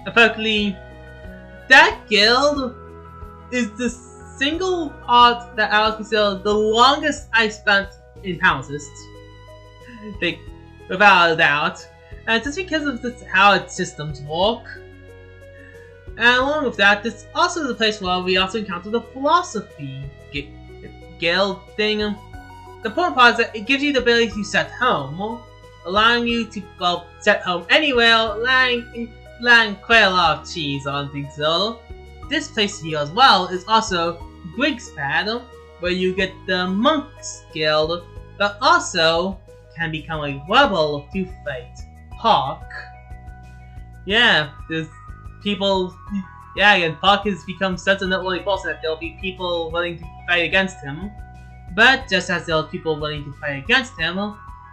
A: effectively that guild is the single part that I was considered the longest I spent in Palaces. Like, without a doubt. And it's just because of how its systems work. And along with that, this also is a place where we also encounter the philosophy guild thing. The important part is that it gives you the ability to set home, allowing you to set home anywhere, allowing quite a lot of cheese on things. So this place here as well is also Grigs Pad, where you get the Monks Guild, but also can become a rebel to fight Park. Yeah, there's people. Yeah, and Park has become such a noteworthy person that there'll be people willing to fight against him. But just as there are people willing to fight against him,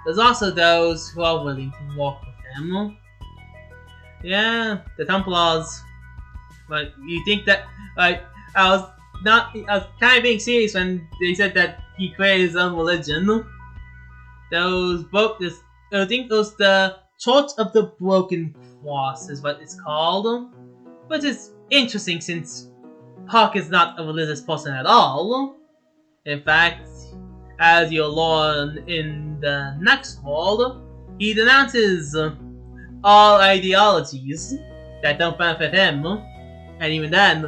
A: there's also those who are willing to work with him. Yeah, the Templars. But you think that I was kind of being serious when they said that he created his own religion. I think those the Church of the Broken Cross is what it's called, which is interesting since Puck is not a religious person at all. In fact, as you'll learn in the next world, he denounces all ideologies that don't benefit him. And even then,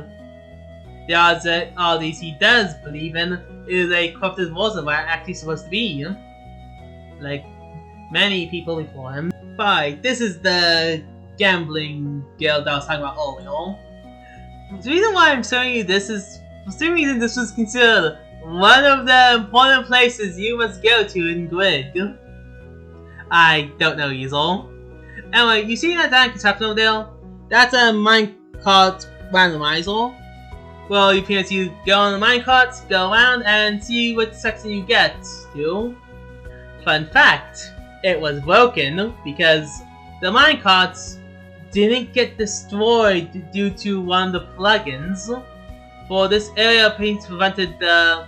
A: the odds that all these he does believe in is a corrupted version of what it's actually supposed to be. Like many people before him. Right, this is the gambling guild I was talking about earlier. The reason why I'm showing you this is, for some reason this was considered one of the important places you must go to in Grigs. I don't know, Easel. Anyway, you see that construction over there? That's a minecart randomizer. Well, you can see go on the minecart, go around, and see what section you get to. Fun fact, it was broken because the minecarts didn't get destroyed due to one of the plugins. For this area being prevented to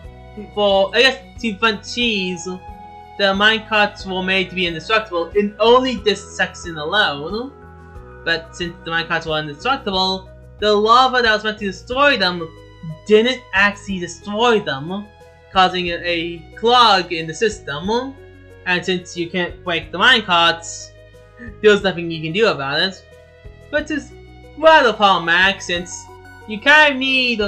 A: prevent cheese, the minecarts were made to be indestructible in only this section alone. But since the minecarts were indestructible, the lava that was meant to destroy them didn't actually destroy them, causing a clog in the system. And since you can't break the minecarts, there's nothing you can do about it. But it's rather problematic since you kind of need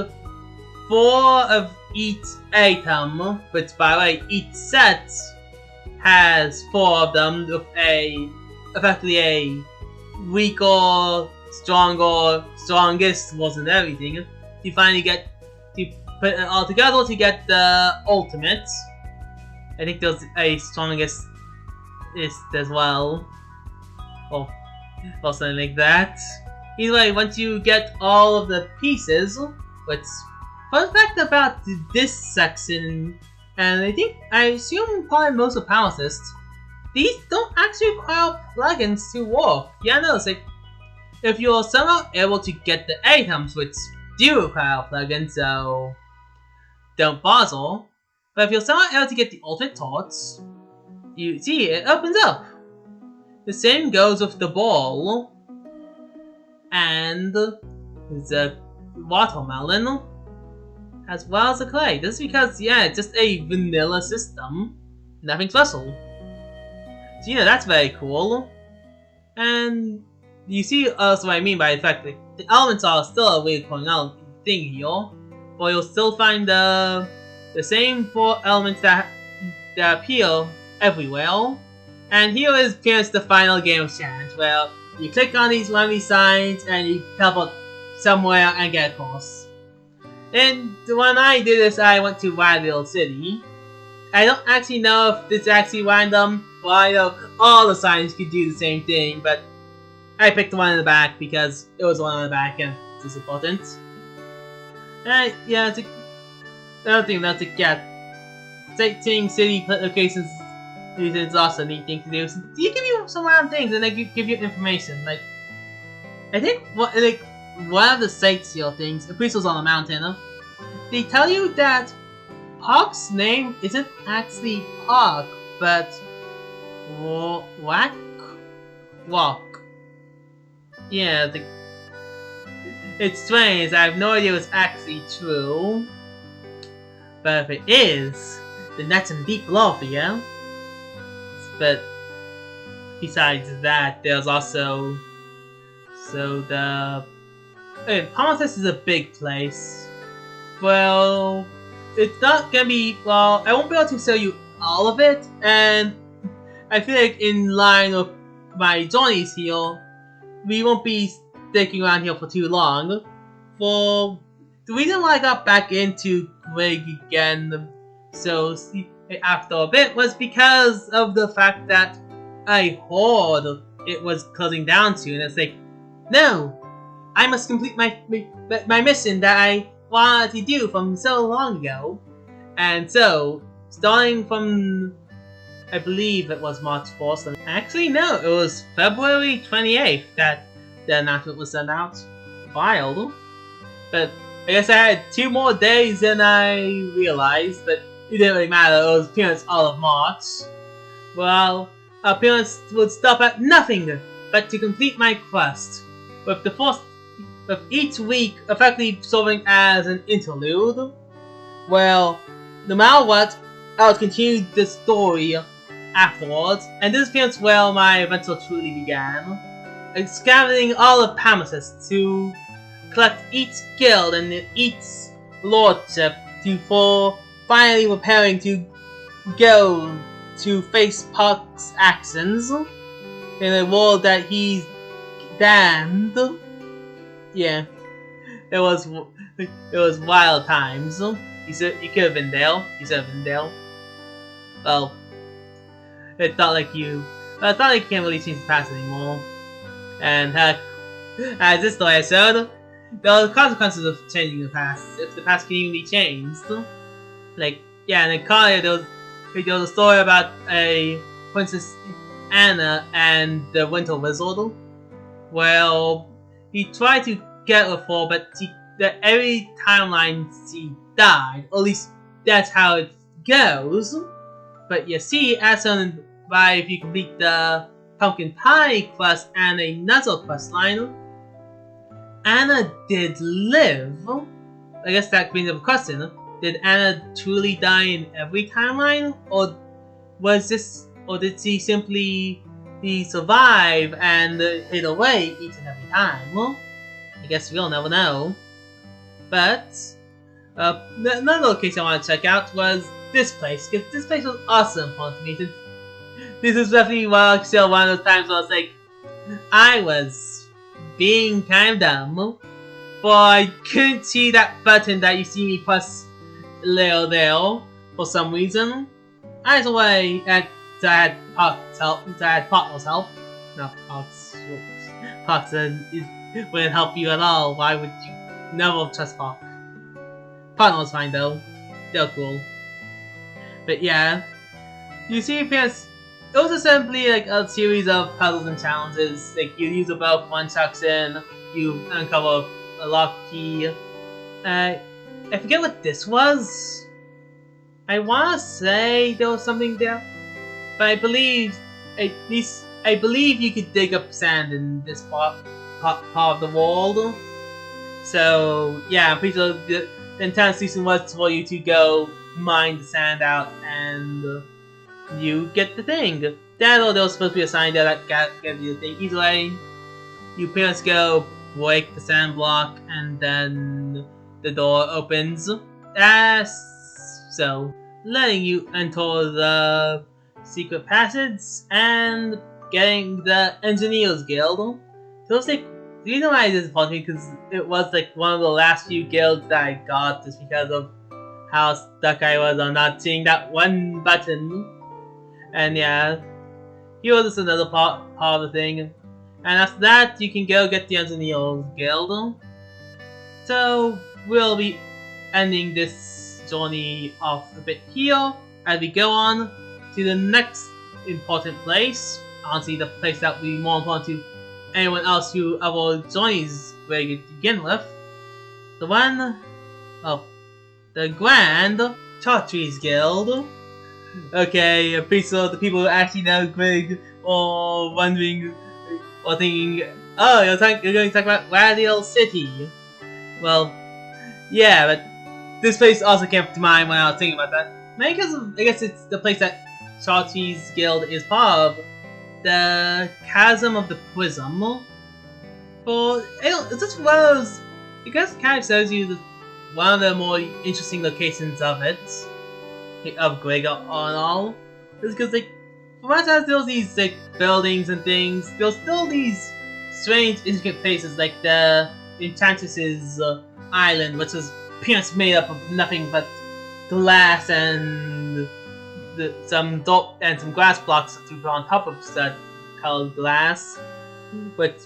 A: 4 of each item, which by the way, each set has 4 of them with effectively a weaker, stronger, strongest wasn't everything. You finally get to put it all together to get the ultimate. I think there's a strongest as well. Or something like that. Either way, once you get all of the pieces, which fun fact about this section, and I assume probably most of Power Assist, these don't actually require plugins to work. Yeah, no, it's like if you're somehow able to get the items, which do require plugins, so don't bother. But if you're somehow able to get the ultimate torch, you see it opens up. The same goes with the ball and the watermelon, as well as the clay. This is because, yeah, it's just a vanilla system, nothing special. So yeah, that's very cool. And you see also what I mean by the fact that the elements are still a weird thing here, but you'll still find the same 4 elements that appear everywhere. And here is just the final game of challenge, where you click on these one of these signs and you teleport somewhere and get across. And when I did this, I went to Wildville City. I don't actually know if this is actually random. Well, I know all the signs could do the same thing, but I picked the one in the back because it was the one on the back and it's important. And yeah, another thing that's sightseeing city locations is also a neat thing to do. So they give you some random things and they give you information. Like, I think one of the sightseer things, the priest was on the mountain, they tell you that Park's name isn't actually Park, but Walk. Yeah, it's strange. I have no idea if it's actually true. But if it is, then that's some deep lore for you. But besides that, there's also Politics is a big place. Well, it's not gonna be, well, I won't be able to show you all of it, and I feel like in line with my journeys here, we won't be sticking around here for too long. For the reason why I got back into Grigs again so after a bit was because of the fact that I heard it was closing down soon. It's like, no, I must complete my mission that I wanted to do from so long ago. And so, starting from, I believe it was March 1st. Actually, no, it was February 28th that the announcement was sent out. Wild. But I guess I had 2 more days than I realized, but it didn't really matter. It was appearance all of March. Well, appearance would stop at nothing but to complete my quest. With the first with each week effectively serving as an interlude. Well, no matter what, I'll continue the story afterwards, and this feels where my adventure truly began. Scavenging all of Pamethus to collect each guild and each lordship before finally preparing to go to face Puck's actions in a world that he's damned. Yeah, it was wild times. You could have been there. You should have been there. Well, it's not like you can't really change the past anymore. And heck, as this story has shown, there are consequences of changing the past if the past can even be changed. Like, yeah, and in Kalia, there was a story about a Princess Anna and the Winter Wizard. Well, he tried to get her for, but every timeline she died. Or at least that's how it goes. But you see, as shown by if you complete the Pumpkin Pie quest and another quest line, Anna did live. I guess that brings up a question. Did Anna truly die in every timeline? Or did she simply survive and hid away each and every time? Well, I guess we'll never know. But another location I want to check out was this place, because this place was also important to me. Since this is definitely one of those times where I was like, I was being kind of dumb, but I couldn't see that button that you see me press there for some reason. Either way, I had Park's help. I had Partner's help. No, Park's wouldn't help you at all. Why would you never trust Park? Partner was fine though. They're cool. But yeah, you see, it was simply like a series of puzzles and challenges. Like you use a bow, one chucks in, you uncover a lock key. I forget what this was. I wanna say there was something there, but I believe you could dig up sand in this part of the world. So yeah, I'm pretty sure the entire season was for you to go mine the sand out and you get the thing. That or there was supposed to be a sign there that gave you the thing. Either way, you pretty much go break the sand block and then the door opens. So letting you enter the secret passage and getting the Engineers Guild. So it's like, the reason why this is important because it was like one of the last few guilds that I got just because of how stuck I was on not seeing that one button. And yeah, here was just another part of the thing. And after that, you can go get the Engineers Guild. So we'll be ending this journey off a bit here as we go on to the next important place. Honestly, the place that will be more important to anyone else who ever joins Greg to begin with. The one of the Grand Chartreuse Guild. Okay, I'm pretty sure the people who actually know Greg are wondering or thinking, oh, you're going to talk about Radial City. Well, yeah, but this place also came to mind when I was thinking about that. Maybe because I guess it's the place that Chartreuse Guild is part of. The Chasm of the Prism. Well, it's just one of those. I guess it kind of shows you one of the more interesting locations of it, of Greg and all. It's because like, for much as there's these like buildings and things, there's still these strange, intricate places like the Enchantress's Island, which is pretty much made up of nothing but glass and some dirt and some glass blocks to put on top of that colored glass. Which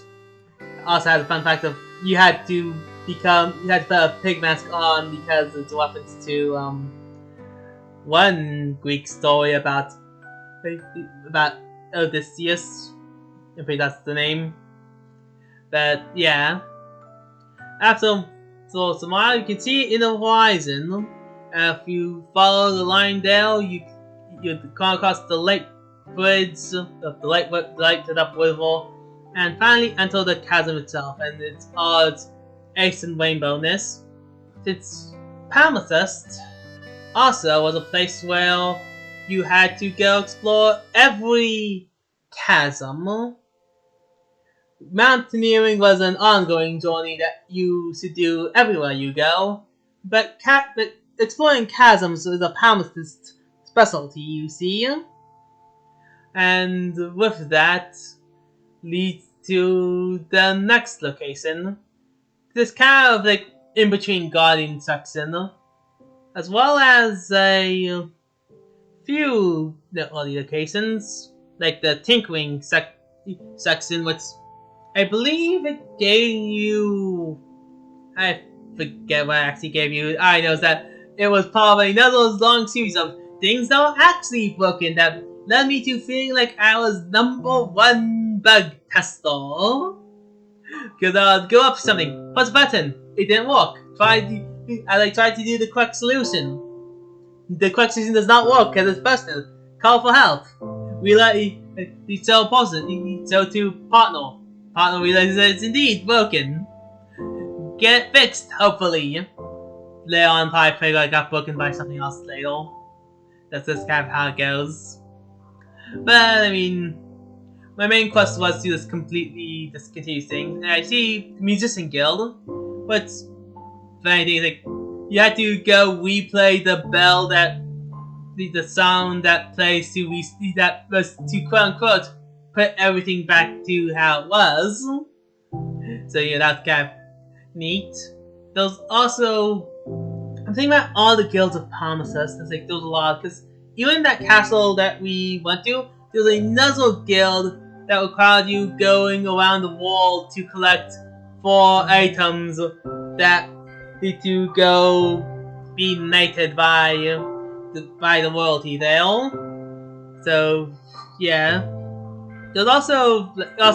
A: also has a fun fact of you had to put a pig mask on because it's a reference to one Greek story about Odysseus. I think that's the name. But yeah, after some while you can see it in the horizon. If you follow the line there, you come across the lake bridge, the light to the river, and finally enter the chasm itself. And it's Ace and Rainbowness, since Palimpsest also was a place where you had to go explore every chasm. Mountaineering was an ongoing journey that you should do everywhere you go, but exploring chasms is a Palimpsest specialty, you see. And with that leads to the next location. This kind of like in between Guardian section, as well as a few other locations, like the Tinkering section, which I believe it gave you. I forget what I actually gave you. I know that it was probably another long series of things that were actually broken that led me to feeling like I was #1 bug tester. Cause I'd go up to something, press a button, it didn't work. I tried to do the correct solution. The correct solution does not work because it's busted. Call for help. We tell person, so to partner. Partner realizes that it's indeed broken. Get it fixed, hopefully. Later on, probably figure I got broken by something else later. That's just kind of how it goes. But I mean, my main quest was to just completely discontinue things. And I see Musician Guild, but funny thing is like you had to go replay the bell that the sound that plays to that was to quote unquote put everything back to how it was. So yeah, that's kind of neat. There's also I'm thinking about all the guilds of Palimpsest. There's like there's a lot because even that castle that we went to, there's another guild that required you going around the world to collect 4 items that need to go be knighted by the royalty there. So yeah, there's also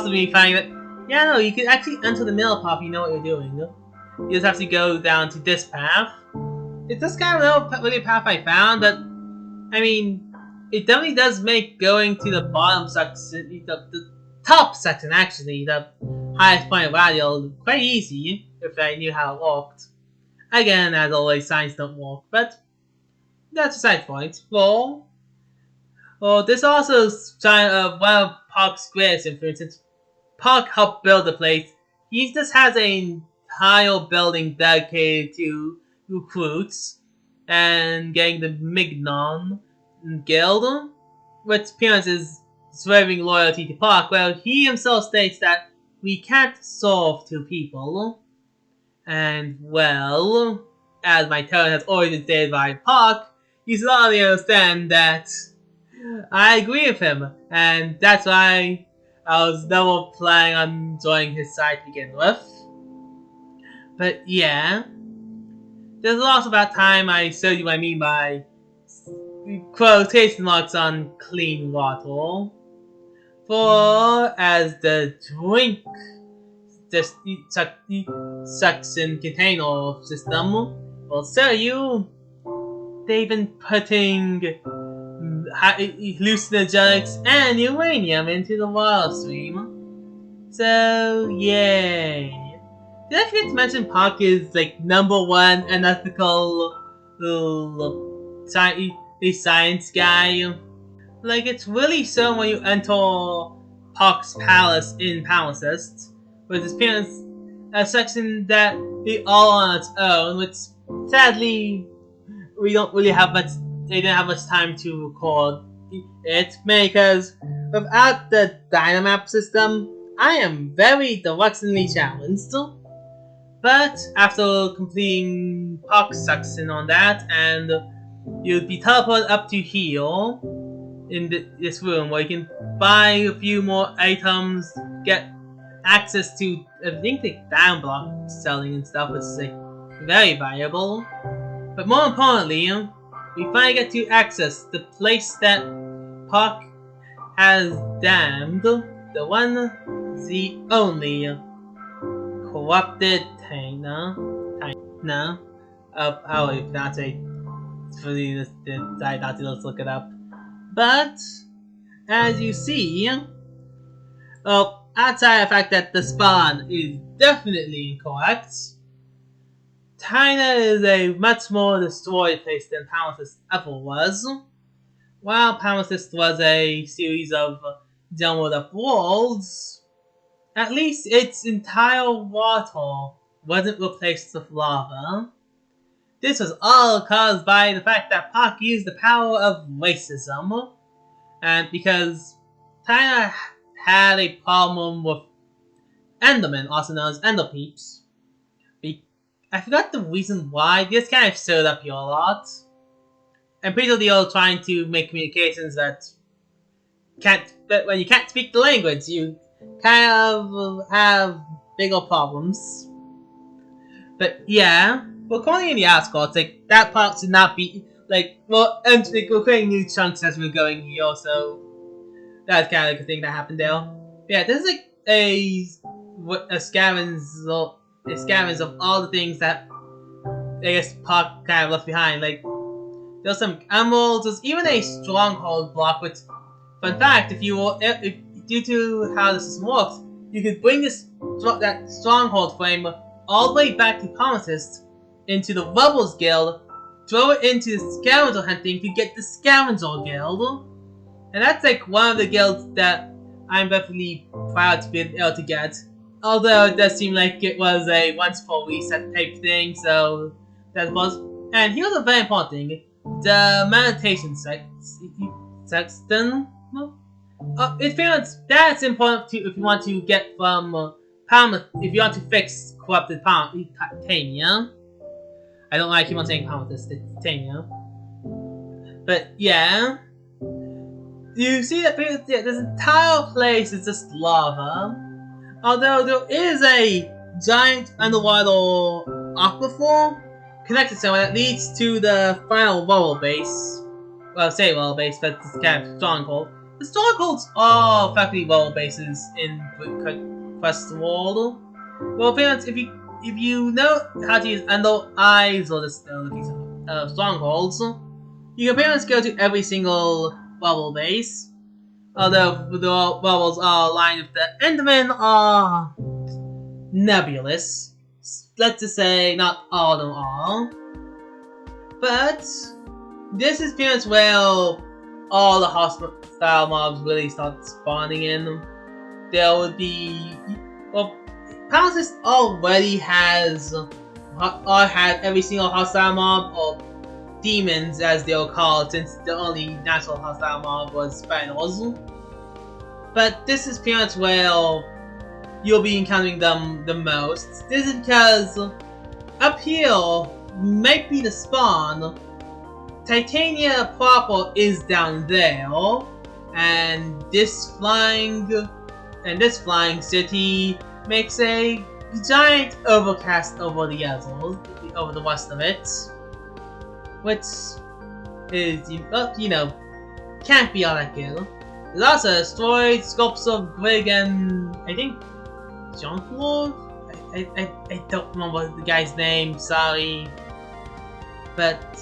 A: me finding that no, you can actually enter the middle path. You know what you're doing. You just have to go down to this path. It's just kind of a little path I found, but I mean, it definitely does make going to the bottom section, the top section actually, the highest point of radio, quite easy if I knew how it worked. Again, as always, signs don't work, but that's a side point. Well, this also one of Park's greatest influences. Park helped build the place. He just has an entire building dedicated to recruits and getting the Mignon Guild, which appears is swearing loyalty to Park. Well, he himself states that we can't serve 2 people. And well, as my tone has always been stated by Park, you should already understand that I agree with him, and that's why I was never planning on joining his side to begin with. But yeah, there's also about time I showed you what I mean by quotation marks on clean water. For as the drink just suction container system will show you, they've been putting hallucinogenics and uranium into the water stream. So yay. Did I forget to mention Park is like #1 unethical science guy? Like it's really shown when you enter Park's palace in Palimpsest, with its appearance a section that is all on its own, which sadly we don't really have much. They didn't have much time to record it because without the Dynamap system, I am very directionally challenged. But after completing Park's section on that, and you'd be teleported up to here in this room where you can buy a few more items, get access to I think the down block selling and stuff, which is like very valuable. But more importantly, we finally get to access the place that Park has damned, the one, the only corrupted Taina. How do you pronounce it? Let's look it up. But as you see, outside the fact that the spawn is definitely incorrect, China is a much more destroyed place than Palimpsest ever was. While Palimpsest was a series of downward up worlds, at least its entire water wasn't replaced with lava. This was all caused by the fact that Park used the power of racism, and because China had a problem with Endermen, also known as Enderpeeps. I forgot the reason why. This kind of showed up here a lot. I'm pretty sure they are trying to make communications that when you can't speak the language, you kind of have bigger problems. But yeah, we're calling in the outskirts. Like that part should not be and we're creating new chunks as we're going here, so that's kind of like a thing that happened there. Yeah, there's like a scavenge of all the things that I guess Park kind of left behind. Like there's some emeralds. There's even a stronghold block. Which, fun fact, if due to how this works, you could bring that stronghold frame all the way back to Palimpsest into the Rebels Guild, throw it into scavenger hunting to get the Scavenger Guild, and that's like one of the guilds that I'm definitely proud to be able to get. Although it does seem like it was a once for reset type thing, so that was. And here's a very important thing: the meditation sexton. That's important too if you want to get from if you want to fix corrupted Titania. I don't like keep on saying Palimpsest, it's Titania. But yeah, you see that this entire place is just lava. Although there is a giant underwater aquifer connected somewhere that leads to the final Rebel base. Well, say Rebel base, but it's kind of stronghold. The strongholds are effectively Rebel bases in Quest World. Well, parents, if you know how to use Ender Eyes or the strongholds, you can pretty much go to every single Rebel base. Although the Rebels are aligned with the Endermen are nebulous. Let's just say not all of them are. But this is pretty much where all the hostile mobs really start spawning in. There would be Palimpsest already has had every single hostile mob, or demons as they were called, since the only natural hostile mob was spiders. But this is pretty much where you'll be encountering them the most. This is because up here might be the spawn. Titania proper is down there, and this flying city makes a giant overcast over the others, over the rest of it, which is can't be all that good. There's also destroyed sculpts of Grigs and I think Jean-Claude? I don't remember the guy's name, sorry. But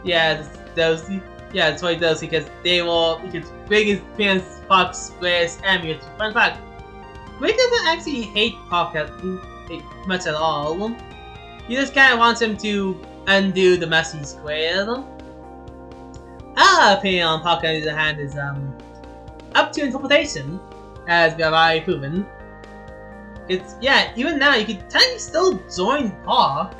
A: yeah, that's why he does, because Grigs is Prince Park's greatest enemy. Fun fact, Grigs doesn't actually hate Park much at all. He just kinda wants him to undo the mess he's created. Our opinion on Park, on the other hand, is up to interpretation, as we have already proven. Even now you could technically still join Park.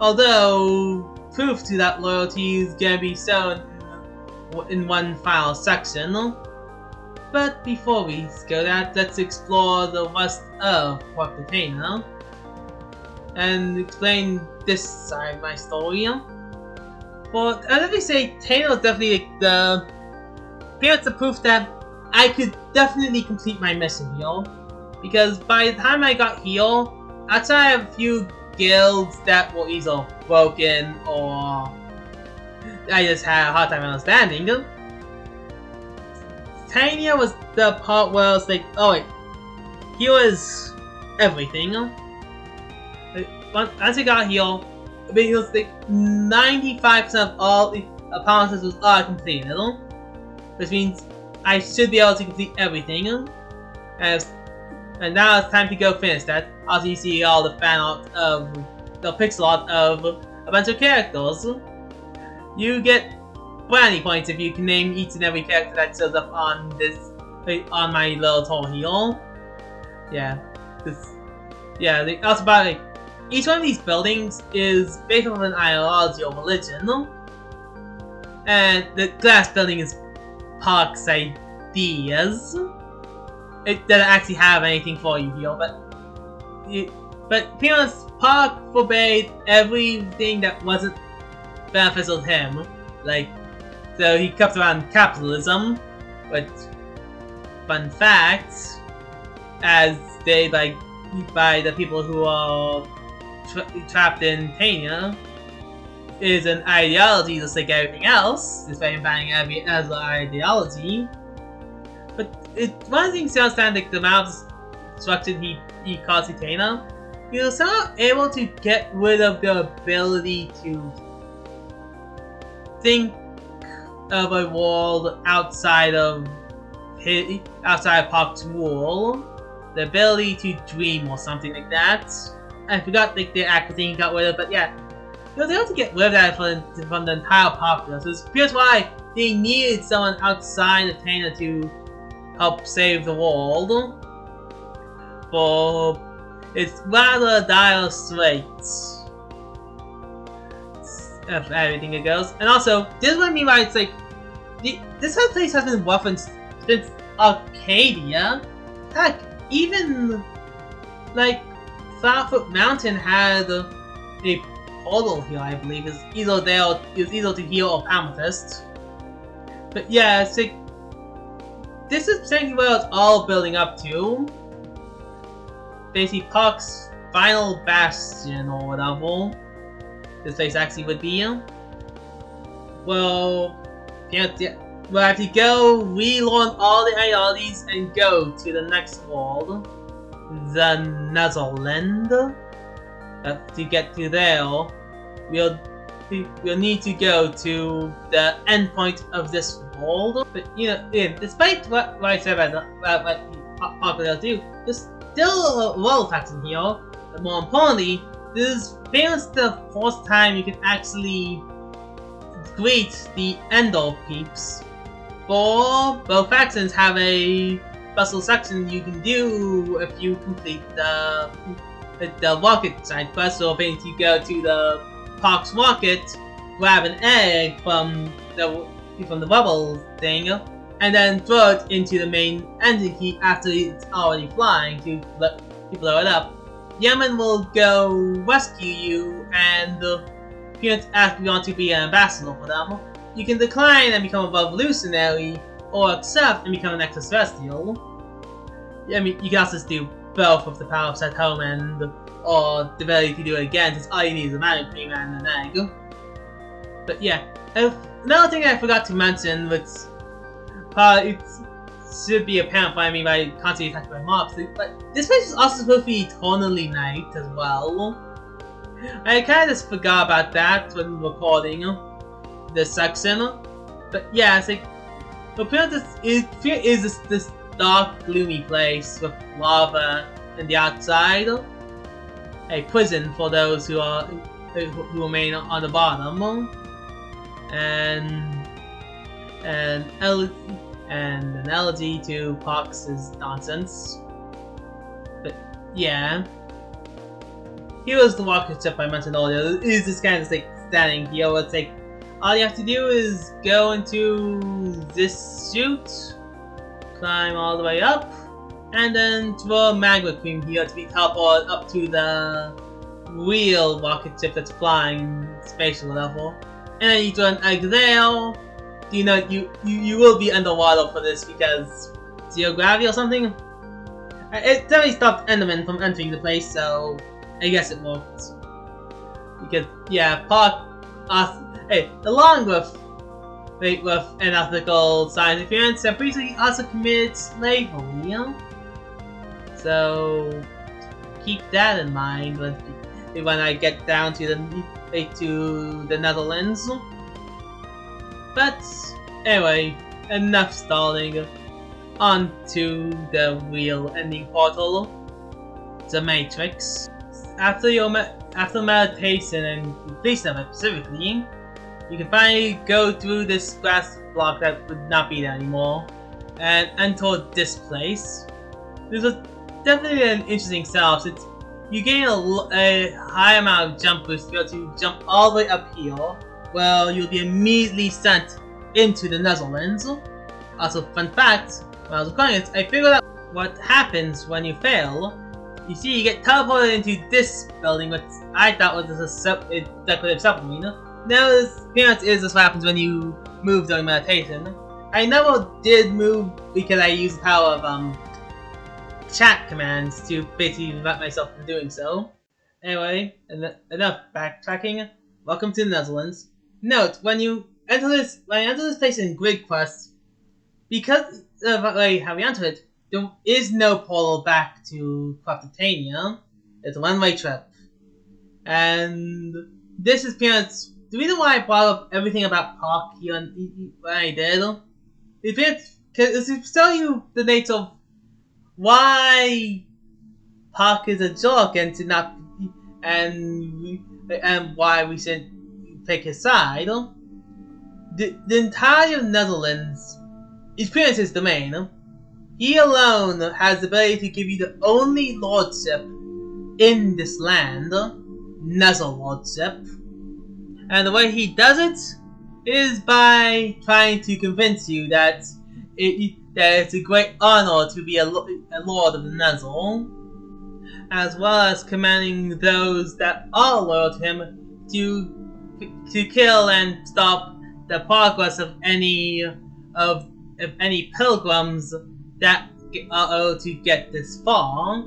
A: Although proof to that loyalty is gonna be shown in one final section. But before we go there, let's explore the rest of Titania and explain this side of my story. But I'd definitely say Tana was definitely pretty much the proof that I could definitely complete my mission here. Because by the time I got here, outside of a few guilds that were either broken or I just had a hard time understanding, Titania was the part where I was like, oh wait, here was everything. Once I got here, it was like 95% of all the appearances was all completed, which means I should be able to complete everything. And And now it's time to go finish that. Also, you see all the fan art of the pixel art of a bunch of characters. You get brownie points if you can name each and every character that shows up on on my little tour here. Yeah, also about like each one of these buildings is based on an ideology or religion, and the glass building is Park's ideas. It doesn't actually have anything for you here, but pretty much Park forbade everything that wasn't beneficial to him. Like, so he kept around capitalism, but fun fact, as they by the people who are trapped in Tania, is an ideology just like everything else, despite banning every other ideology. But one thing to understand, like the amount of destruction he caused to Tania, he was somehow able to get rid of the ability to think of a world outside of Park's rule. The ability to dream or something like that. I forgot like the actual thing he got rid of, but yeah, he was able to get rid of that from the entire populace. So here's why they needed someone outside of Tania to help save the world. For it's rather dire straits of everything it goes. And also, this is what I mean by it's like this whole place has been referenced since Arcadia. Heck, even like Southwood Mountain had a portal here, I believe. It's either to heal or Amethyst. But yeah, it's like this is basically where it's all building up to. Basically, Park's final bastion or whatever this place actually would be. Well, we'll have to go relearn all the ideologies and go to the next world, the Netherland. To get to there, we'll need to go to the endpoint of this world. But despite what I said about what Park will do, there's still a world facts in here. But more importantly, this is famous the first time you can actually greet the Endor peeps. For both factions have a special section you can do if you complete the rocket side quest. So basically you go to the Park's rocket, grab an egg from the bubble thing, and then throw it into the main engine key after it's already flying to blow it up. Yemen will go rescue you and ask if you want to be an ambassador for them. You can decline and become a revolutionary, or accept and become an extraterrestrial. I mean, you can also just do both with the power of set home or the ability to do it again, since all you need is a magic cream and an egg. But yeah, another thing I forgot to mention, which it should be apparent by me by constantly attacked by mobs, but this place is also supposed to be eternally night as well. I kind of just forgot about that when recording this section, but yeah, it's like it is this dark, gloomy place with lava in the outside, a prison for those who remain on the bottom, and an analogy to Park's nonsense. But yeah, here was the rocket ship I mentioned earlier. It is this kind of like standing here where it's like all you have to do is go into this chute, climb all the way up, and then throw a magma cream here to be teleported up to the real rocket ship that's flying spatial level. And then you throw an egg there. You will be underwater for this because zero gravity or something. It definitely stopped Enderman from entering the place, so I guess it worked. Because yeah, Park, along with unethical science interference, I'm pretty sure he also committed slavery. So keep that in mind when I get down to the Netherlands. But anyway, enough stalling. onto the real ending portal, the Matrix. After meditation and completion of it specifically, you can finally go through this grass block that would not be there anymore and enter this place. This was definitely an interesting setup since you gain a high amount of jump boost to be able to jump all the way up here, where you'll be immediately sent into the Netherlands. Also, fun fact, when I was recording it, I figured out what happens when you fail. You see, you get teleported into this building, which I thought was a decorative submarine. Now, this appearance is what happens when you move during meditation. I never did move because I used the power of chat commands to basically prevent myself from doing so. Anyway, enough backtracking. Welcome to the Netherlands. Note, when you enter this place in Grid Quest, because of how we enter it, there is no portal back to Craftitania. It's a one-way trip. And this is appearance. The reason why I brought up everything about Park here when I did, it's to tell you the nature of why Park is a jerk and to not and why we should pick his side. The entire Netherlands experience his domain. He alone has the ability to give you the only lordship in this land, Nether Lordship. And the way he does it is by trying to convince you that it's a great honor to be a lord of the Nether, as well as commanding those that are loyal to him to kill and stop the progress of any pilgrims that are able to get this far.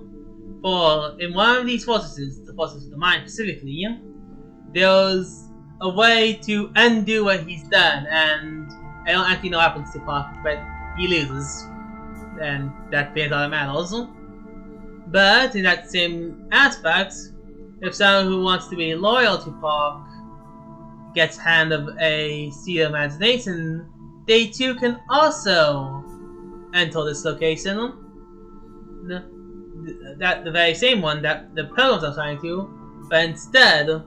A: For in one of these fortresses, the Fortress of the Mind specifically, there's a way to undo what he's done, and I don't actually know what happens to Park, but he loses, and that being all that matters. But in that same aspect, if someone who wants to be loyal to Park gets hand of a Seed of Imagination, they too can also enter this location. The very same one that the pilgrims are trying to, but instead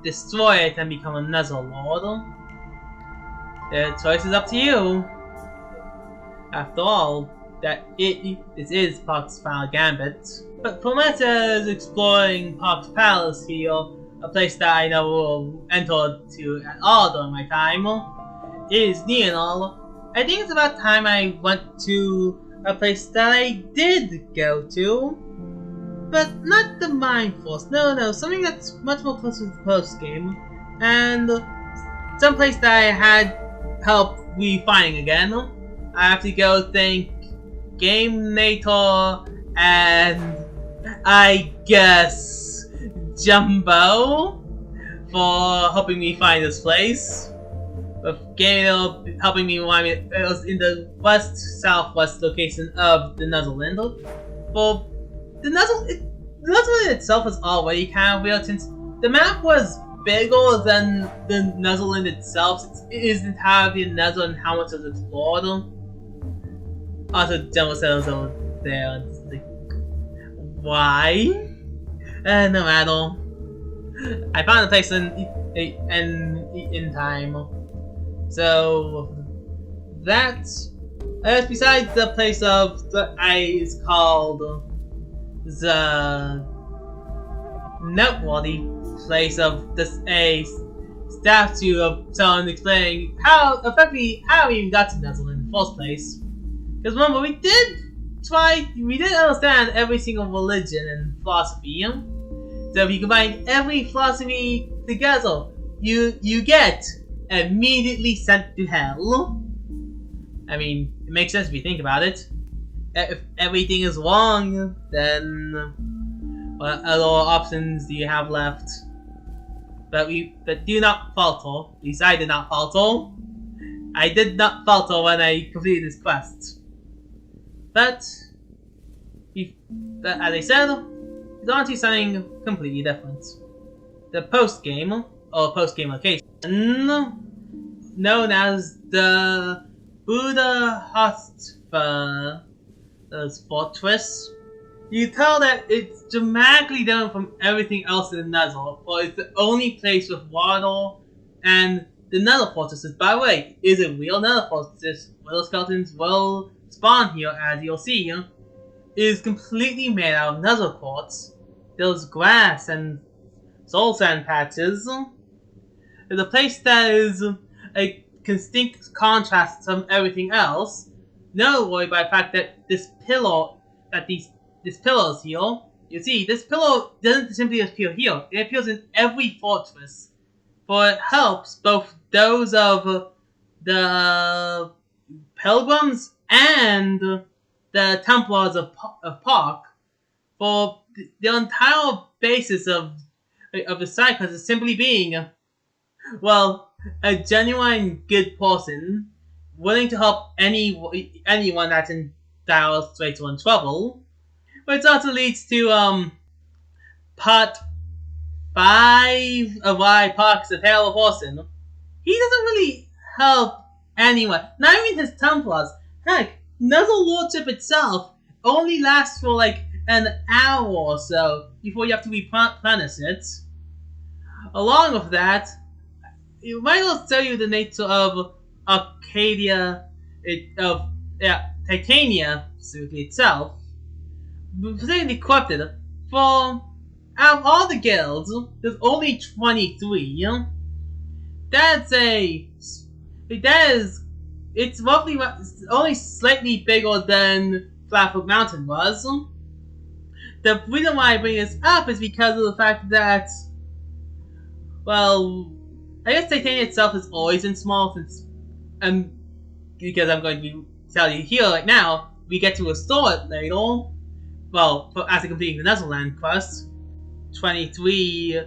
A: destroy it and become a Nether Lord. The choice is up to you. After all, this is Park's final gambit. But for matters as exploring Park's palace here, a place that I never entered to at all during my time, is near and all. I think it's about time I went to a place that I did go to, but not the Mind Force. No, something that's much more closer to the post game, and someplace that I had help refining again. I have to go thank Game Nator and I guess Jumbo for helping me find this place. With Game helping me find it was in the west-southwest location of the Netherlands. For the Netherlands itself is already kind of weird since the map was bigger than the Netherlands itself. It isn't entirely the Netherlands and how much is explored. Also, General Settles over there. And it's like, why? No matter. I found a place in time. So that besides the place of the is called the noteworthy place of this a statue of someone explaining how we even got to Netherlands in the first place. Because remember, we did understand every single religion and philosophy. So if you combine every philosophy together, you get immediately sent to hell. I mean, it makes sense if you think about it. If everything is wrong, then what other options do you have left? But do not falter. At least I did not falter. I did not falter when I completed this quest. But as I said, it's on to something completely different. The post-game location, known as the Buddha Host's fortress, you tell that it's dramatically different from everything else in the Nether, for it's the only place with water, and the Nether fortresses, by the way, is a real Nether fortress. Wither skeletons will spawn here, as you'll see. It is completely made out of Nether quartz. There's grass and soul sand patches. It's a place that is a distinct contrast from everything else. No worry by the fact that this pillow, this pillow is here. You see, this pillow doesn't simply appear here. It appears in every fortress, for it helps both those of the pilgrims and the Templars of Park. For the entire basis of the cycle is simply being, well, a genuine good person, willing to help anyone that's in dire straits or in trouble. Which also leads to part 5 of why Park's a terrible person. He doesn't really help anyone, not even his Templars. Heck, Nether Lordship itself only lasts for like an hour or so before you have to replenish it. Along with that, it might as well tell you the nature of Titania itself, particularly corrupted. For out of all the guilds, there's only 23. It's roughly only slightly bigger than Flatfoot Mountain was. The reason why I bring this up is because of the fact that, well, I guess Titania itself has always been small since, because I'm going to tell you here right now, we get to restore it later. Well, after completing the Netherland quest, 23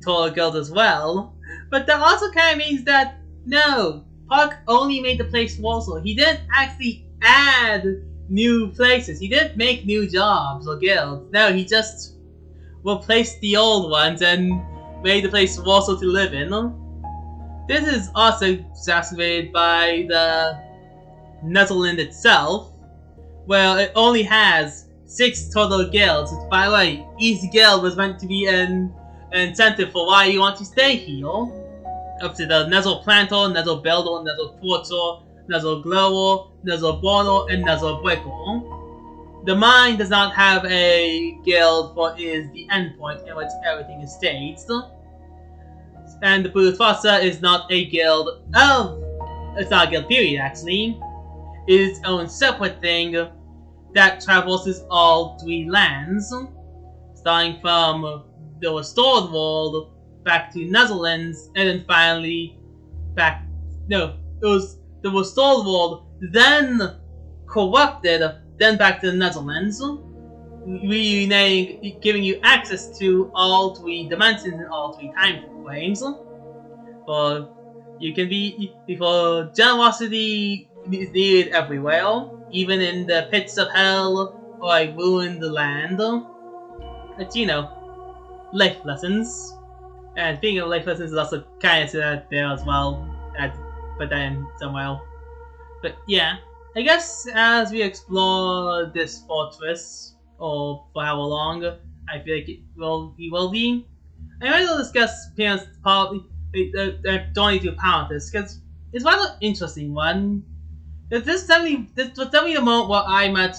A: total guilds as well. But that also kind of means that, no, Park only made the place Warsaw. He didn't actually add new places. He didn't make new jobs or guilds. No, he just replaced the old ones and made the place Warsaw to live in. This is also exacerbated by the Netherland itself, where it only has 6 total guilds. By the way, each guild was meant to be an incentive for why you want to stay here. Up to the Nether Planter, Nether Builder, Nether Quartzer, Nether Glower, Nether Burner, and Nether Breaker. The mine does not have a guild, for it is the endpoint in which everything is staged. And the Buddha is not a guild it's not a guild period actually. It is its own separate thing that traverses all 3 lands, starting from the restored world back to Netherlands, and then finally back. No, it was the restored world, then corrupted, then back to the Netherlands, giving you access to all 3 dimensions and all 3 time frames. For you can be, for generosity is needed everywhere, even in the pits of hell or I ruined the land. It's, you know, life lessons. And speaking of life lessons, is also kind of that there as well. I'd put that in somewhere. But yeah, I guess as we explore this fortress, or for however long I feel like we will be, I might as well discuss Parents' probably don't need to pound this, because it's rather an interesting one. This was definitely the moment where I met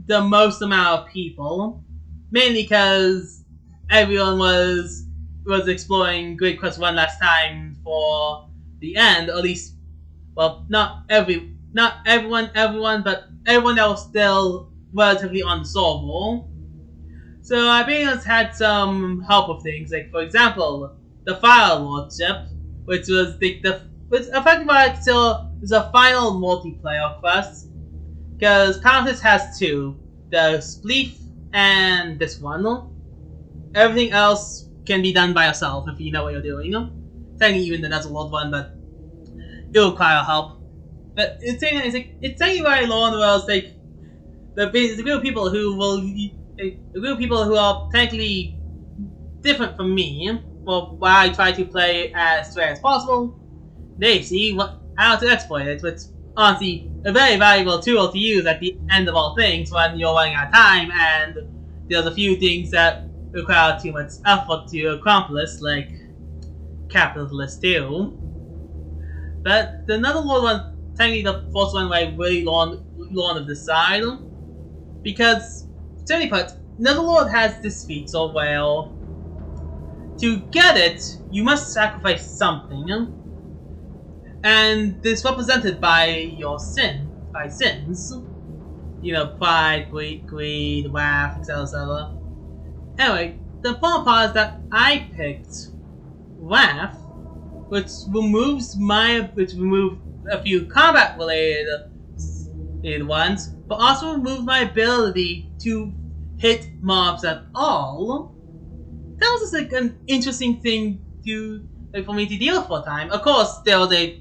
A: the most amount of people, mainly because everyone was exploring Great Quest one last time for the end, or at least, well, not everyone, but everyone that was still relatively on the server. So I think it's had some help with things, like for example, the Fire Lordship, which was which effectively I consider is a final multiplayer quest, because Palantis has 2, the Spleef and this one. Everything else can be done by yourself if you know what you're doing. Technically even the Netherworld one, but it'll require help. But it's technically what I learned was like the group of people who are technically different from me. Well, while I try to play as straight as possible, they see how to exploit it, which honestly a very valuable tool to use at the end of all things when you're running out of time and there's a few things that require too much effort to accomplish, like capitalist too. But the Netherlord one, technically the first one where I really learned of this side, because simply put, Netherlord has this feat so well. To get it, you must sacrifice something, and this is represented by your sins. You know, pride, greed, wrath, etc., etc. Anyway, the important part is that I picked wrath, which removes a few combat-related ones, but also removes my ability to hit mobs at all. That was just like an interesting thing to for me to deal with for a time. Of course, there was a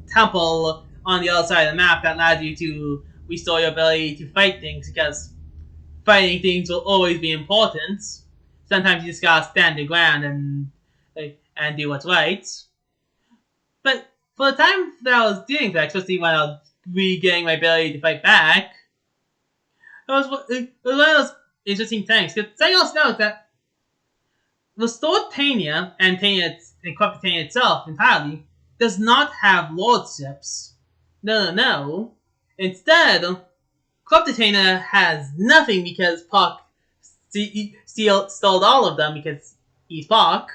A: temple on the other side of the map that allowed you to restore your ability to fight things, because fighting things will always be important. Sometimes you just gotta stand your ground and do what's right. But for the time that I was doing that, especially when I was regaining my ability to fight back, it was one of those interesting things. Because something else note that Restored Tania and Corrupted Tania itself entirely does not have lordships. No. Instead, Corrupted Tania has nothing because Puck stole all of them because he's Puck.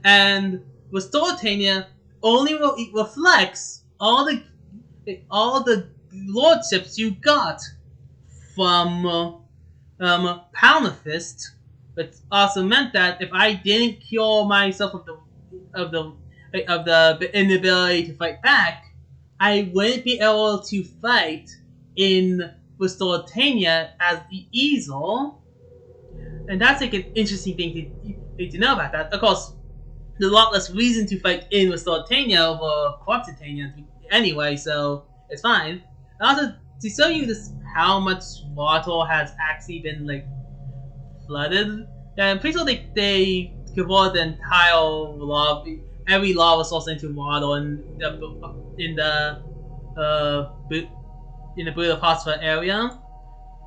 A: And Restored Tania only reflects all the lordships you got from Palmafist, which also meant that if I didn't cure myself of the inability to fight back, I wouldn't be able to fight in Restored Tania as the Easel. And that's like an interesting thing to know about that. Of course, there's a lot less reason to fight in Restored Tania over Corrupted Tania anyway, so it's fine. And also, to show you just how much water has actually been like flooded, I'm pretty sure they converted the entire every lava source into water in the Buddha Phosphor area.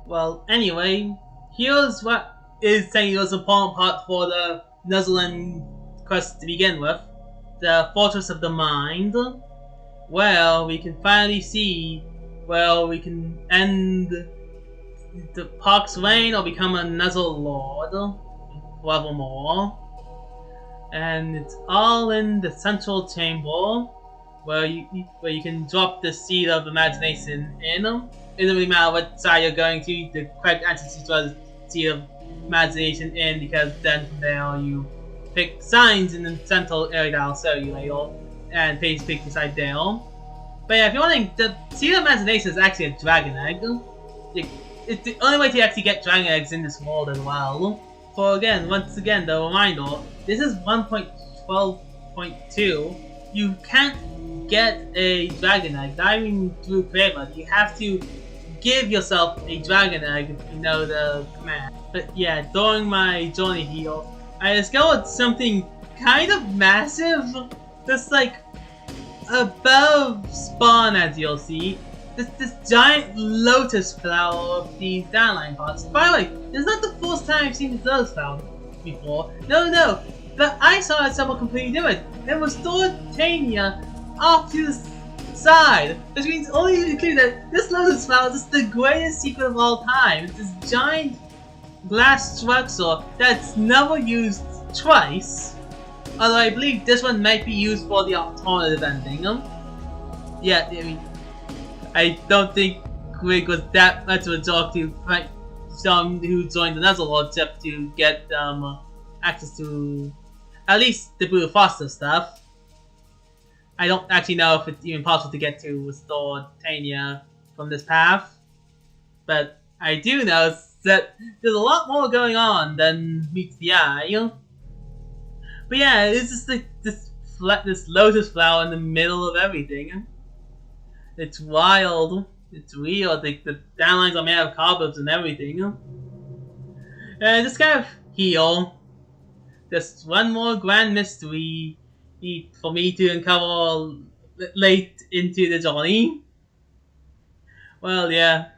A: Well, anyway, here's what is saying was the important part for the Netherland quest to begin with: the Fortress of the Mind. Well, we can finally see. Well, we can end the Puck's reign or become a Netherlord forevermore. And it's all in the central chamber, where you can drop the seed of imagination in. It doesn't really matter what side you're going to. The correct answer is to throw the seed of imagination in, because then from there you pick signs in the central area that I'll show you later, and please pick the side there. But yeah, if you're wondering, the seed of imagination is actually a dragon egg. It's the only way to actually get dragon eggs in this world as well. So once again, the reminder, this is 1.12.2. You can't get a dragon egg, not even through Craven. You have to give yourself a dragon egg if you know the command. But yeah, during my journey here, I discovered something kind of massive, just like above spawn, as you'll see. This giant lotus flower of these downline parts. By the way, this is not the first time I've seen this lotus flower before. No. But I saw it somewhat completely different. It was Tania off to the side. Which means only to be clear that this lotus flower is the greatest secret of all time. It's this giant glass structure that's never used twice. Although I believe this one might be used for the alternative ending. Yeah, I mean, I don't think Grigs was that much of a joke to fight someone who joined the Netherlordship to get access to at least the Buddha Foster stuff. I don't actually know if it's even possible to get to Restored Tania from this path, but I do know that there's a lot more going on than meets the eye. But yeah, it's just like this lotus flower in the middle of everything. It's wild. It's weird. Like the downlines are made of cobwebs and everything. And just kind of here, just one more grand mystery for me to uncover late into the journey. Well, yeah.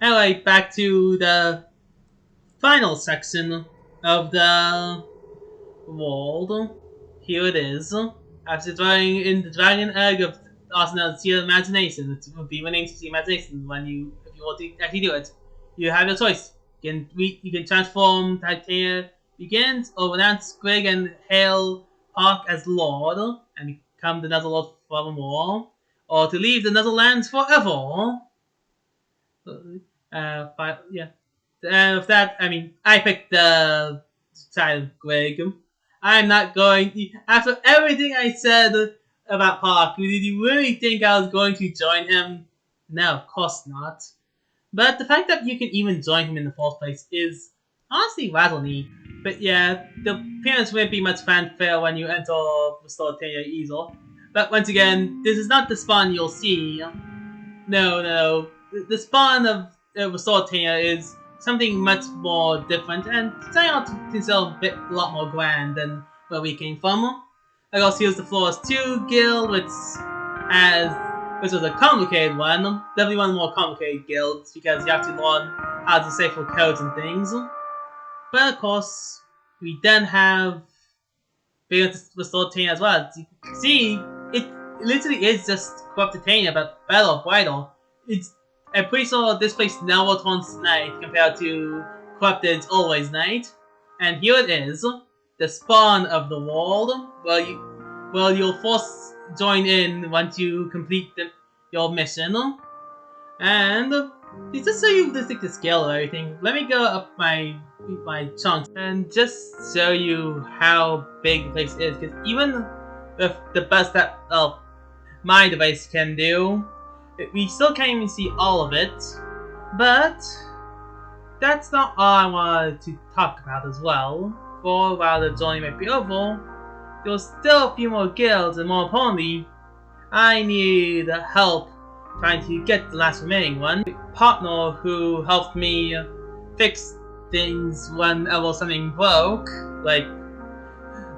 A: Anyway, back to the final section of the world. Here it is. After drawing in the dragon egg of also known as your imagination, it would be renamed to the imagination when if you want to actually do it. You have your choice. You can transform Titania Begins or renounce Grig and hail Park as Lord and become the Netherlord forevermore, or to leave the Netherlands forever. Yeah. And with that, I mean, I picked the side of Greg. I'm not going. After everything I said about Park, did you really think I was going to join him? No, of course not. But the fact that you can even join him in the first place is honestly rather neat. But yeah, the appearance won't be much fanfare when you enter Restored Tenure either. But once again, this is not the spawn you'll see. No. The spawn of Restored Tenure is something much more different and turning out to itself a lot more grand than where we came from. I also use the Floors 2 guild, which was a complicated one. Definitely one of the more complicated guilds because you have to learn how to decipher codes and things. But of course, we then have Restored Tenure as well. See, it literally is just Corrupted Tenure, but better, brighter. I'm pretty sure this place never turns night compared to Corrupted's Always Night. And here it is, the spawn of the world, you'll first join in once you complete your mission. And just so you just take the scale of everything, let me go up my chunks and just show you how big the place is. Because even the best that my device can do, we still can't even see all of it. But that's not all I wanted to talk about as well. For while the journey might be over, there's still a few more guilds, and more importantly, I need help trying to get the last remaining one. A partner who helped me fix things whenever something broke. Like,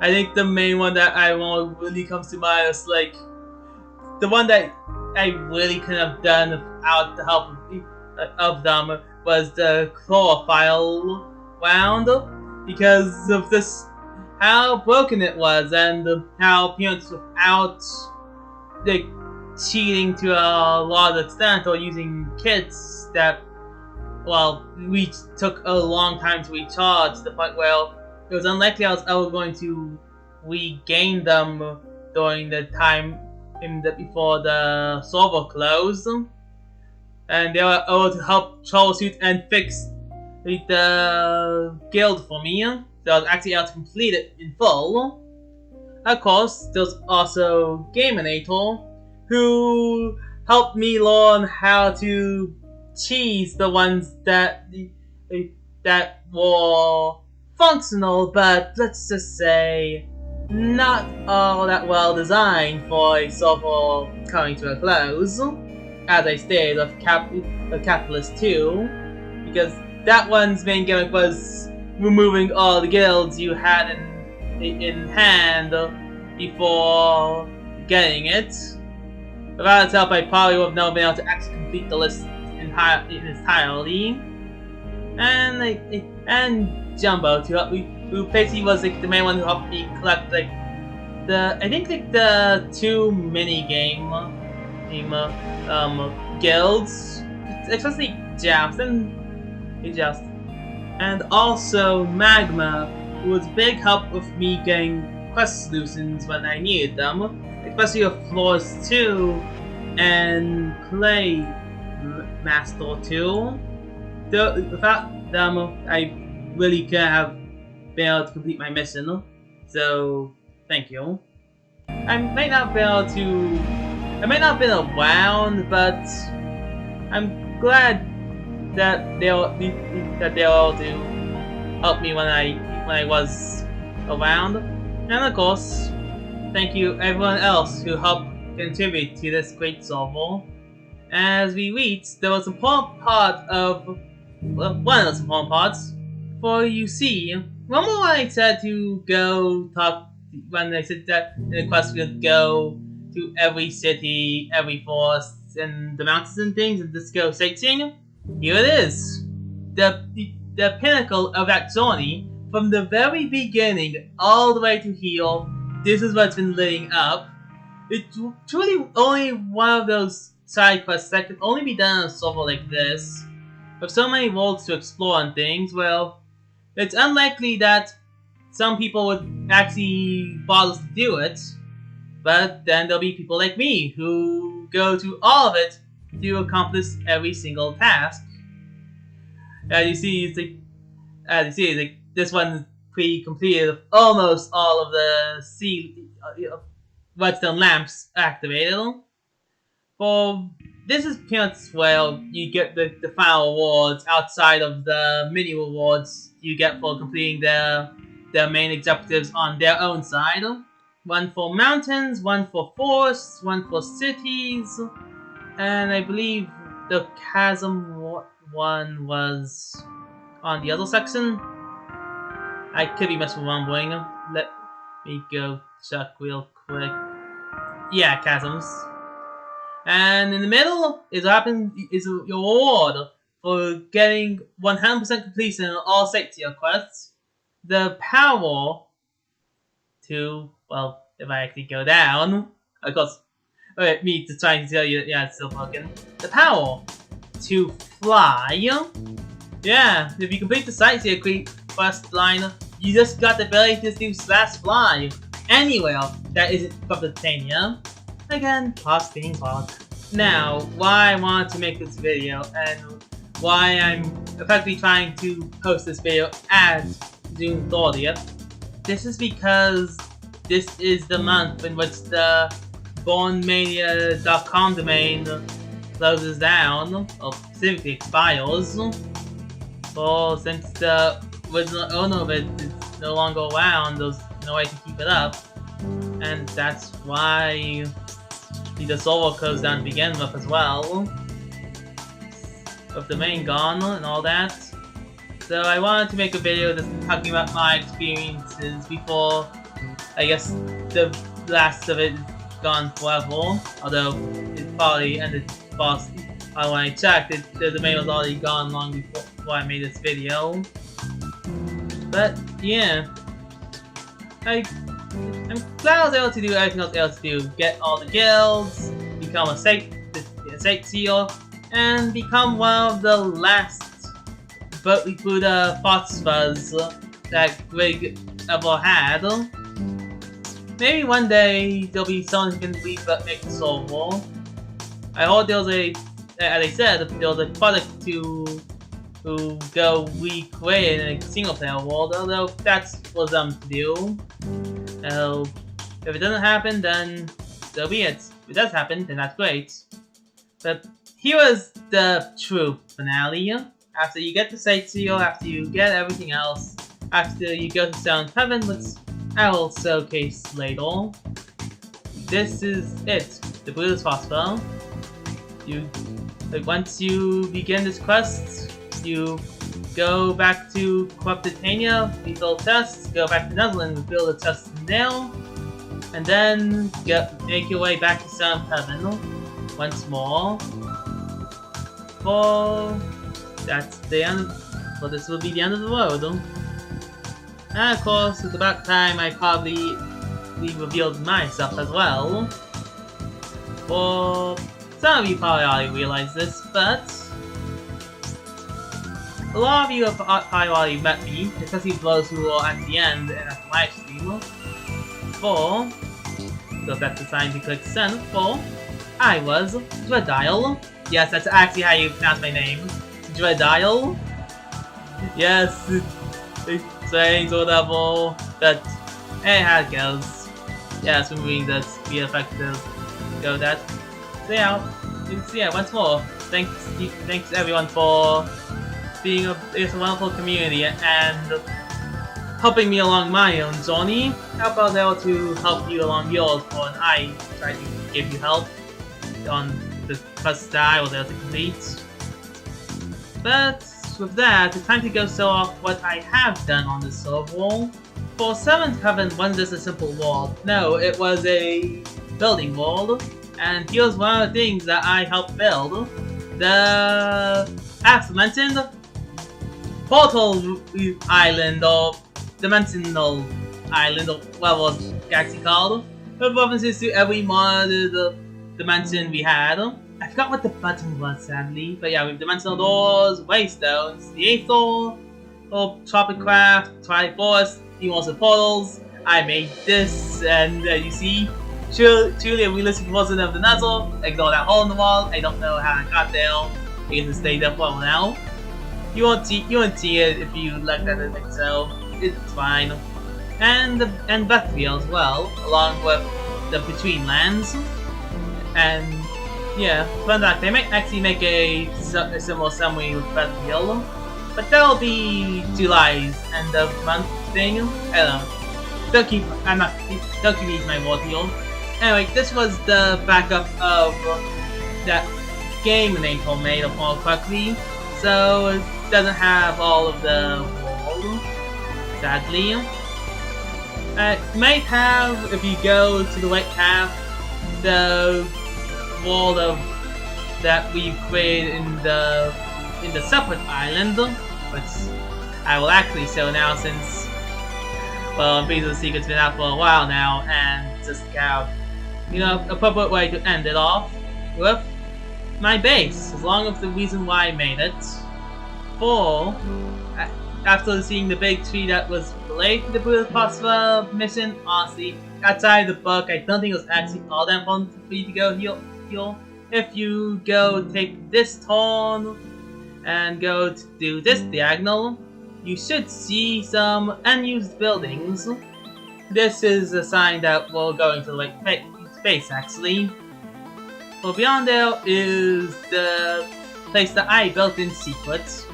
A: I think the main one that I want really comes to mind is like the one that I really couldn't have done without the help of them was the chlorophyll round, because of this how broken it was and how parents without like cheating to a lot of extent or using kits that we took a long time to recharge to the point where it was unlikely I was ever going to regain them during the time before the server closed, and they were able to help troubleshoot and fix the guild for me, so I was actually able to complete it in full. Of course, there's also Gaminator, who helped me learn how to cheese the ones that were functional, but let's just say not all that well designed for a server coming to a close. As I stated, of Capitalist 2, because that one's main gimmick was removing all the guilds you had in hand before getting it. Without its help, I probably would have never been able to actually complete the list entirely. And Jumbo to help me, who basically was like the main one who helped me collect like the 2 mini game guilds, especially Joust and also Magma, who was a big help with me getting quest solutions when I needed them, especially with Floors 2 and Clay Master 2. Without them, I really couldn't have been able to complete my mission, so thank you. I might not have been around, but I'm glad that they were able to help me when I was around. And of course, thank you everyone else who helped contribute to this great server. As we reached the most important part of one of the most important parts. For you see, remember when I said to go talk when I said that in the quest we would go to every city, every forest, and the mountains and things and just go sightseeing, here it is. The pinnacle of that journey, from the very beginning all the way to here, this is what's been leading up. It's truly only one of those side quests that can only be done on a server like this. With so many worlds to explore and things, well, it's unlikely that some people would actually bother to do it. But then there'll be people like me who go to all of it to accomplish every single task. As you see, it's like this one's pretty completed with almost all of the redstone lamps activated. For this is pretty much where you get the final rewards outside of the mini rewards you get for completing their main objectives on their own side. One for mountains, one for forests, one for cities, and I believe the chasm one was on the other section. I could be misremembering. Let me go check real quick. Yeah, chasms. And in the middle is your reward for getting 100% completion on all sightseer quests. The power to, well, if I actually go down, of course, me to try to tell you, yeah, it's still broken. The power to fly. Yeah, if you complete the sightseer quest line, you just got the ability to do /fly anywhere that isn't Titania. Again, pause being paused. Now, why I wanted to make this video and why I'm effectively trying to post this video at June 30th. This is because this is the month in which the bornmania.com domain closes down, or specifically expires. Well, since the original owner of it is no longer around, there's no way to keep it up. And that's why the server closed down to begin with as well. With the domain gone and all that. So I wanted to make a video just talking about my experiences before, I guess, the last of it is gone forever. Although it probably ended fast. When I checked, the domain was already gone long before I made this video. But yeah, I'm glad I was able to do everything I was able to do. Get all the guilds, become a sightseer, and become one of the last Buddha Foxfuzz that Grigs ever had. Maybe one day there'll be someone who can make the server. I heard there was as I said, there was a product to go recreate in a single player world, although that's for them to do. If it doesn't happen, then so be it. If it does happen, then that's great. But here is the true finale. After you get the sightseer, after you get everything else, after you go to 7th Heaven, which I will showcase later. This is it. The Buddha's Phosphor. Once you begin this quest, you go back to Corrupted Titania, refill tests, go back to Netherlands, refill the tests there, and then make your way back to 7th Heaven once more. That's the end. Well, this will be the end of the road. And of course, it's about time I probably revealed myself as well. For some of you probably already realize this, but a lot of you have probably already met me, especially those who are at the end and at the live stream. So that's the sign to click send. I was Dreadial. Yes, that's actually how you pronounce my name. Dreadial. Yes, it's strange or whatever, but hey, how it goes. Yes, we're moving this be effective. Go with that. So yeah, once more, thanks everyone for being a wonderful community and helping me along my own journey. How about I was able to help you along yours when I tried to give you help on the quest that I was able to complete. But with that, it's time to go show off what I have done on this server. For 7th Heaven wasn't just a simple world. No, it was a building world. And here's one of the things that I helped build. The as mentioned Portal Island or Dimensional Island or what was it actually called. The references to every modded dimension we had. I forgot what the button was sadly, but yeah, we have dimensional doors, waystones, the Aethor, or Tropicraft, Triforce, Emotion Portals. I made this, and you see, truly a realistic version of the nozzle. Ignore that hole in the wall. I don't know how I got there. It can stay there for now. You won't see it if you looked at it, so it's fine. And Bethfield as well, along with the Between Lands. And yeah, fun fact, they might actually make a similar summary with Bethfield, but that'll be July's end of month thing. I don't know. Don't keep eating my word here. Anyway, this was the backup of that game the name made of more quickly, so it doesn't have all of the wall, sadly. It might have, if you go to the right path, the wall of that we created in the separate island, which I will actually show now since, well, Breeze of the Secret's been out for a while now, and just kind of, appropriate way to end it off with my base, as long as the reason why I made it. For after seeing the big tree that was related to the Brutal Phosphor mission, honestly, outside the book, I don't think it was actually all that fun for you to go heal. If you go take this turn and go to do this diagonal, you should see some unused buildings. This is a sign that we're going to the right space, actually. Well, beyond there is the place that I built in secret.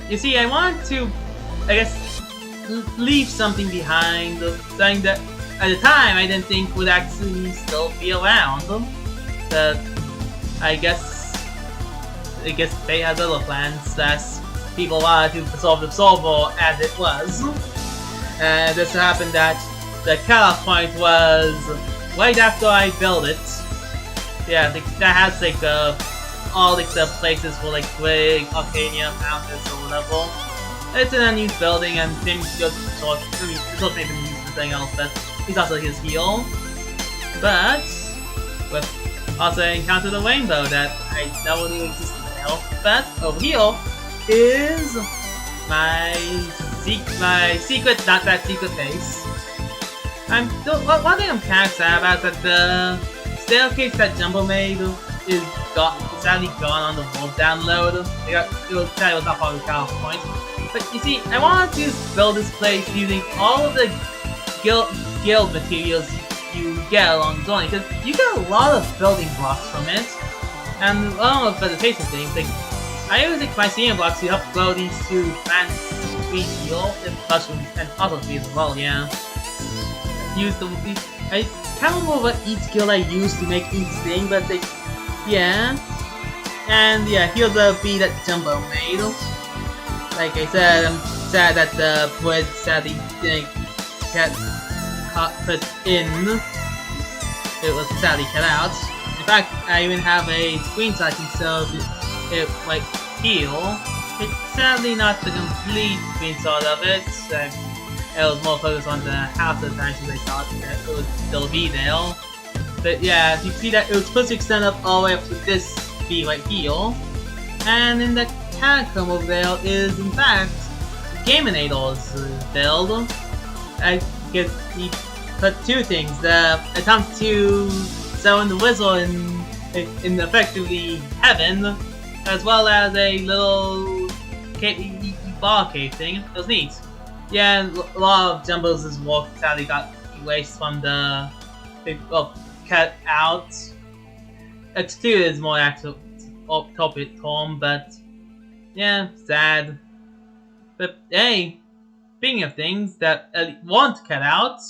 A: You see, I wanted to, I guess, leave something behind, something that at the time I didn't think would actually still be around. But I guess they had other plans that people wanted to solve the server as it was. And this happened that the cutoff point was right after I built it. Yeah, that has all the places for Grigs, Arcania, Mountains, or whatever. It's an unused building, and Tim goes to sort. It's not even used for something else, but he's also his heal. But with also encountered a rainbow that I never knew existed now. But over here is my secret, not that secret base. One thing I'm kind of sad about is that the staircase that Jumbo made is sadly gone on the world download. It was not part of the cutoff point. But you see, I wanted to build this place using all of the guild materials you get along the journey, because you get a lot of building blocks from it, and along with vegetation things. I use mycelium blocks to help grow these two plants, trees here, mushrooms, and other trees as well. Yeah. I can't remember what each guild I used to make each thing, but yeah. And yeah, here's the bee that Jumbo made. Like I said, I'm sad that the bread sadly didn't get put in. It was sadly cut out. In fact, I even have a screenshot I can show it here. It's sadly not the complete screenshot of it. It was more focused on the house at the time since I thought that it would still be there. But yeah, you see that it was supposed to extend up all the way up to this bee right here. And in the catacomb over there is in fact Gaminator's build. I guess he put two things: the attempt to summon the wizard in effectively heaven, as well as a little bar cave thing. It was neat. Yeah, a lot of Jumbo's work sadly got erased from the cut out. Excluded is more actual appropriate term, but yeah, sad. But hey, speaking of things that weren't cut out,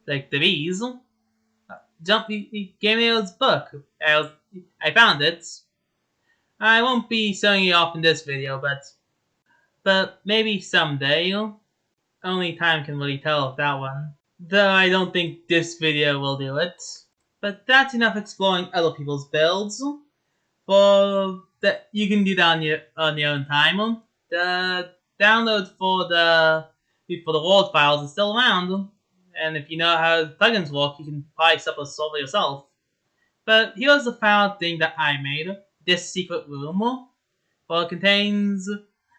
A: like the bees, Gameo's book. I found it. I won't be showing it off in this video, but maybe someday. Only time can really tell with that one. Though I don't think this video will do it. But that's enough exploring other people's builds. For that, you can do that on your own time. The download for the world files is still around, and if you know how plugins work, you can probably solve it yourself. But here's the final thing that I made: this secret room. Well, it contains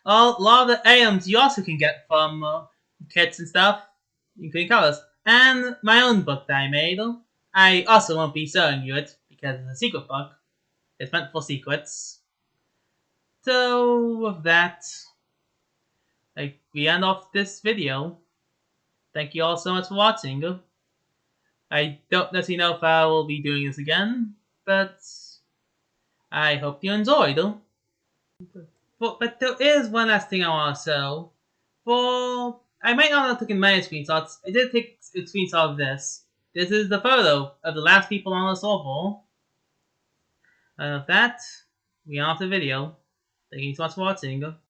A: a lot of the items you also can get from kits and stuff, including colors, and my own book that I made. I also won't be showing you it because it's a secret book. It's meant for secrets. So with that, we end off this video. Thank you all so much for watching. I don't necessarily know if I will be doing this again, but I hope you enjoyed. But there is one last thing I want to show. I might not have taken many screenshots. I did take a screenshot of this. This is the photo of the last people on the server. And with that, we are off the video. Thank you so much for watching.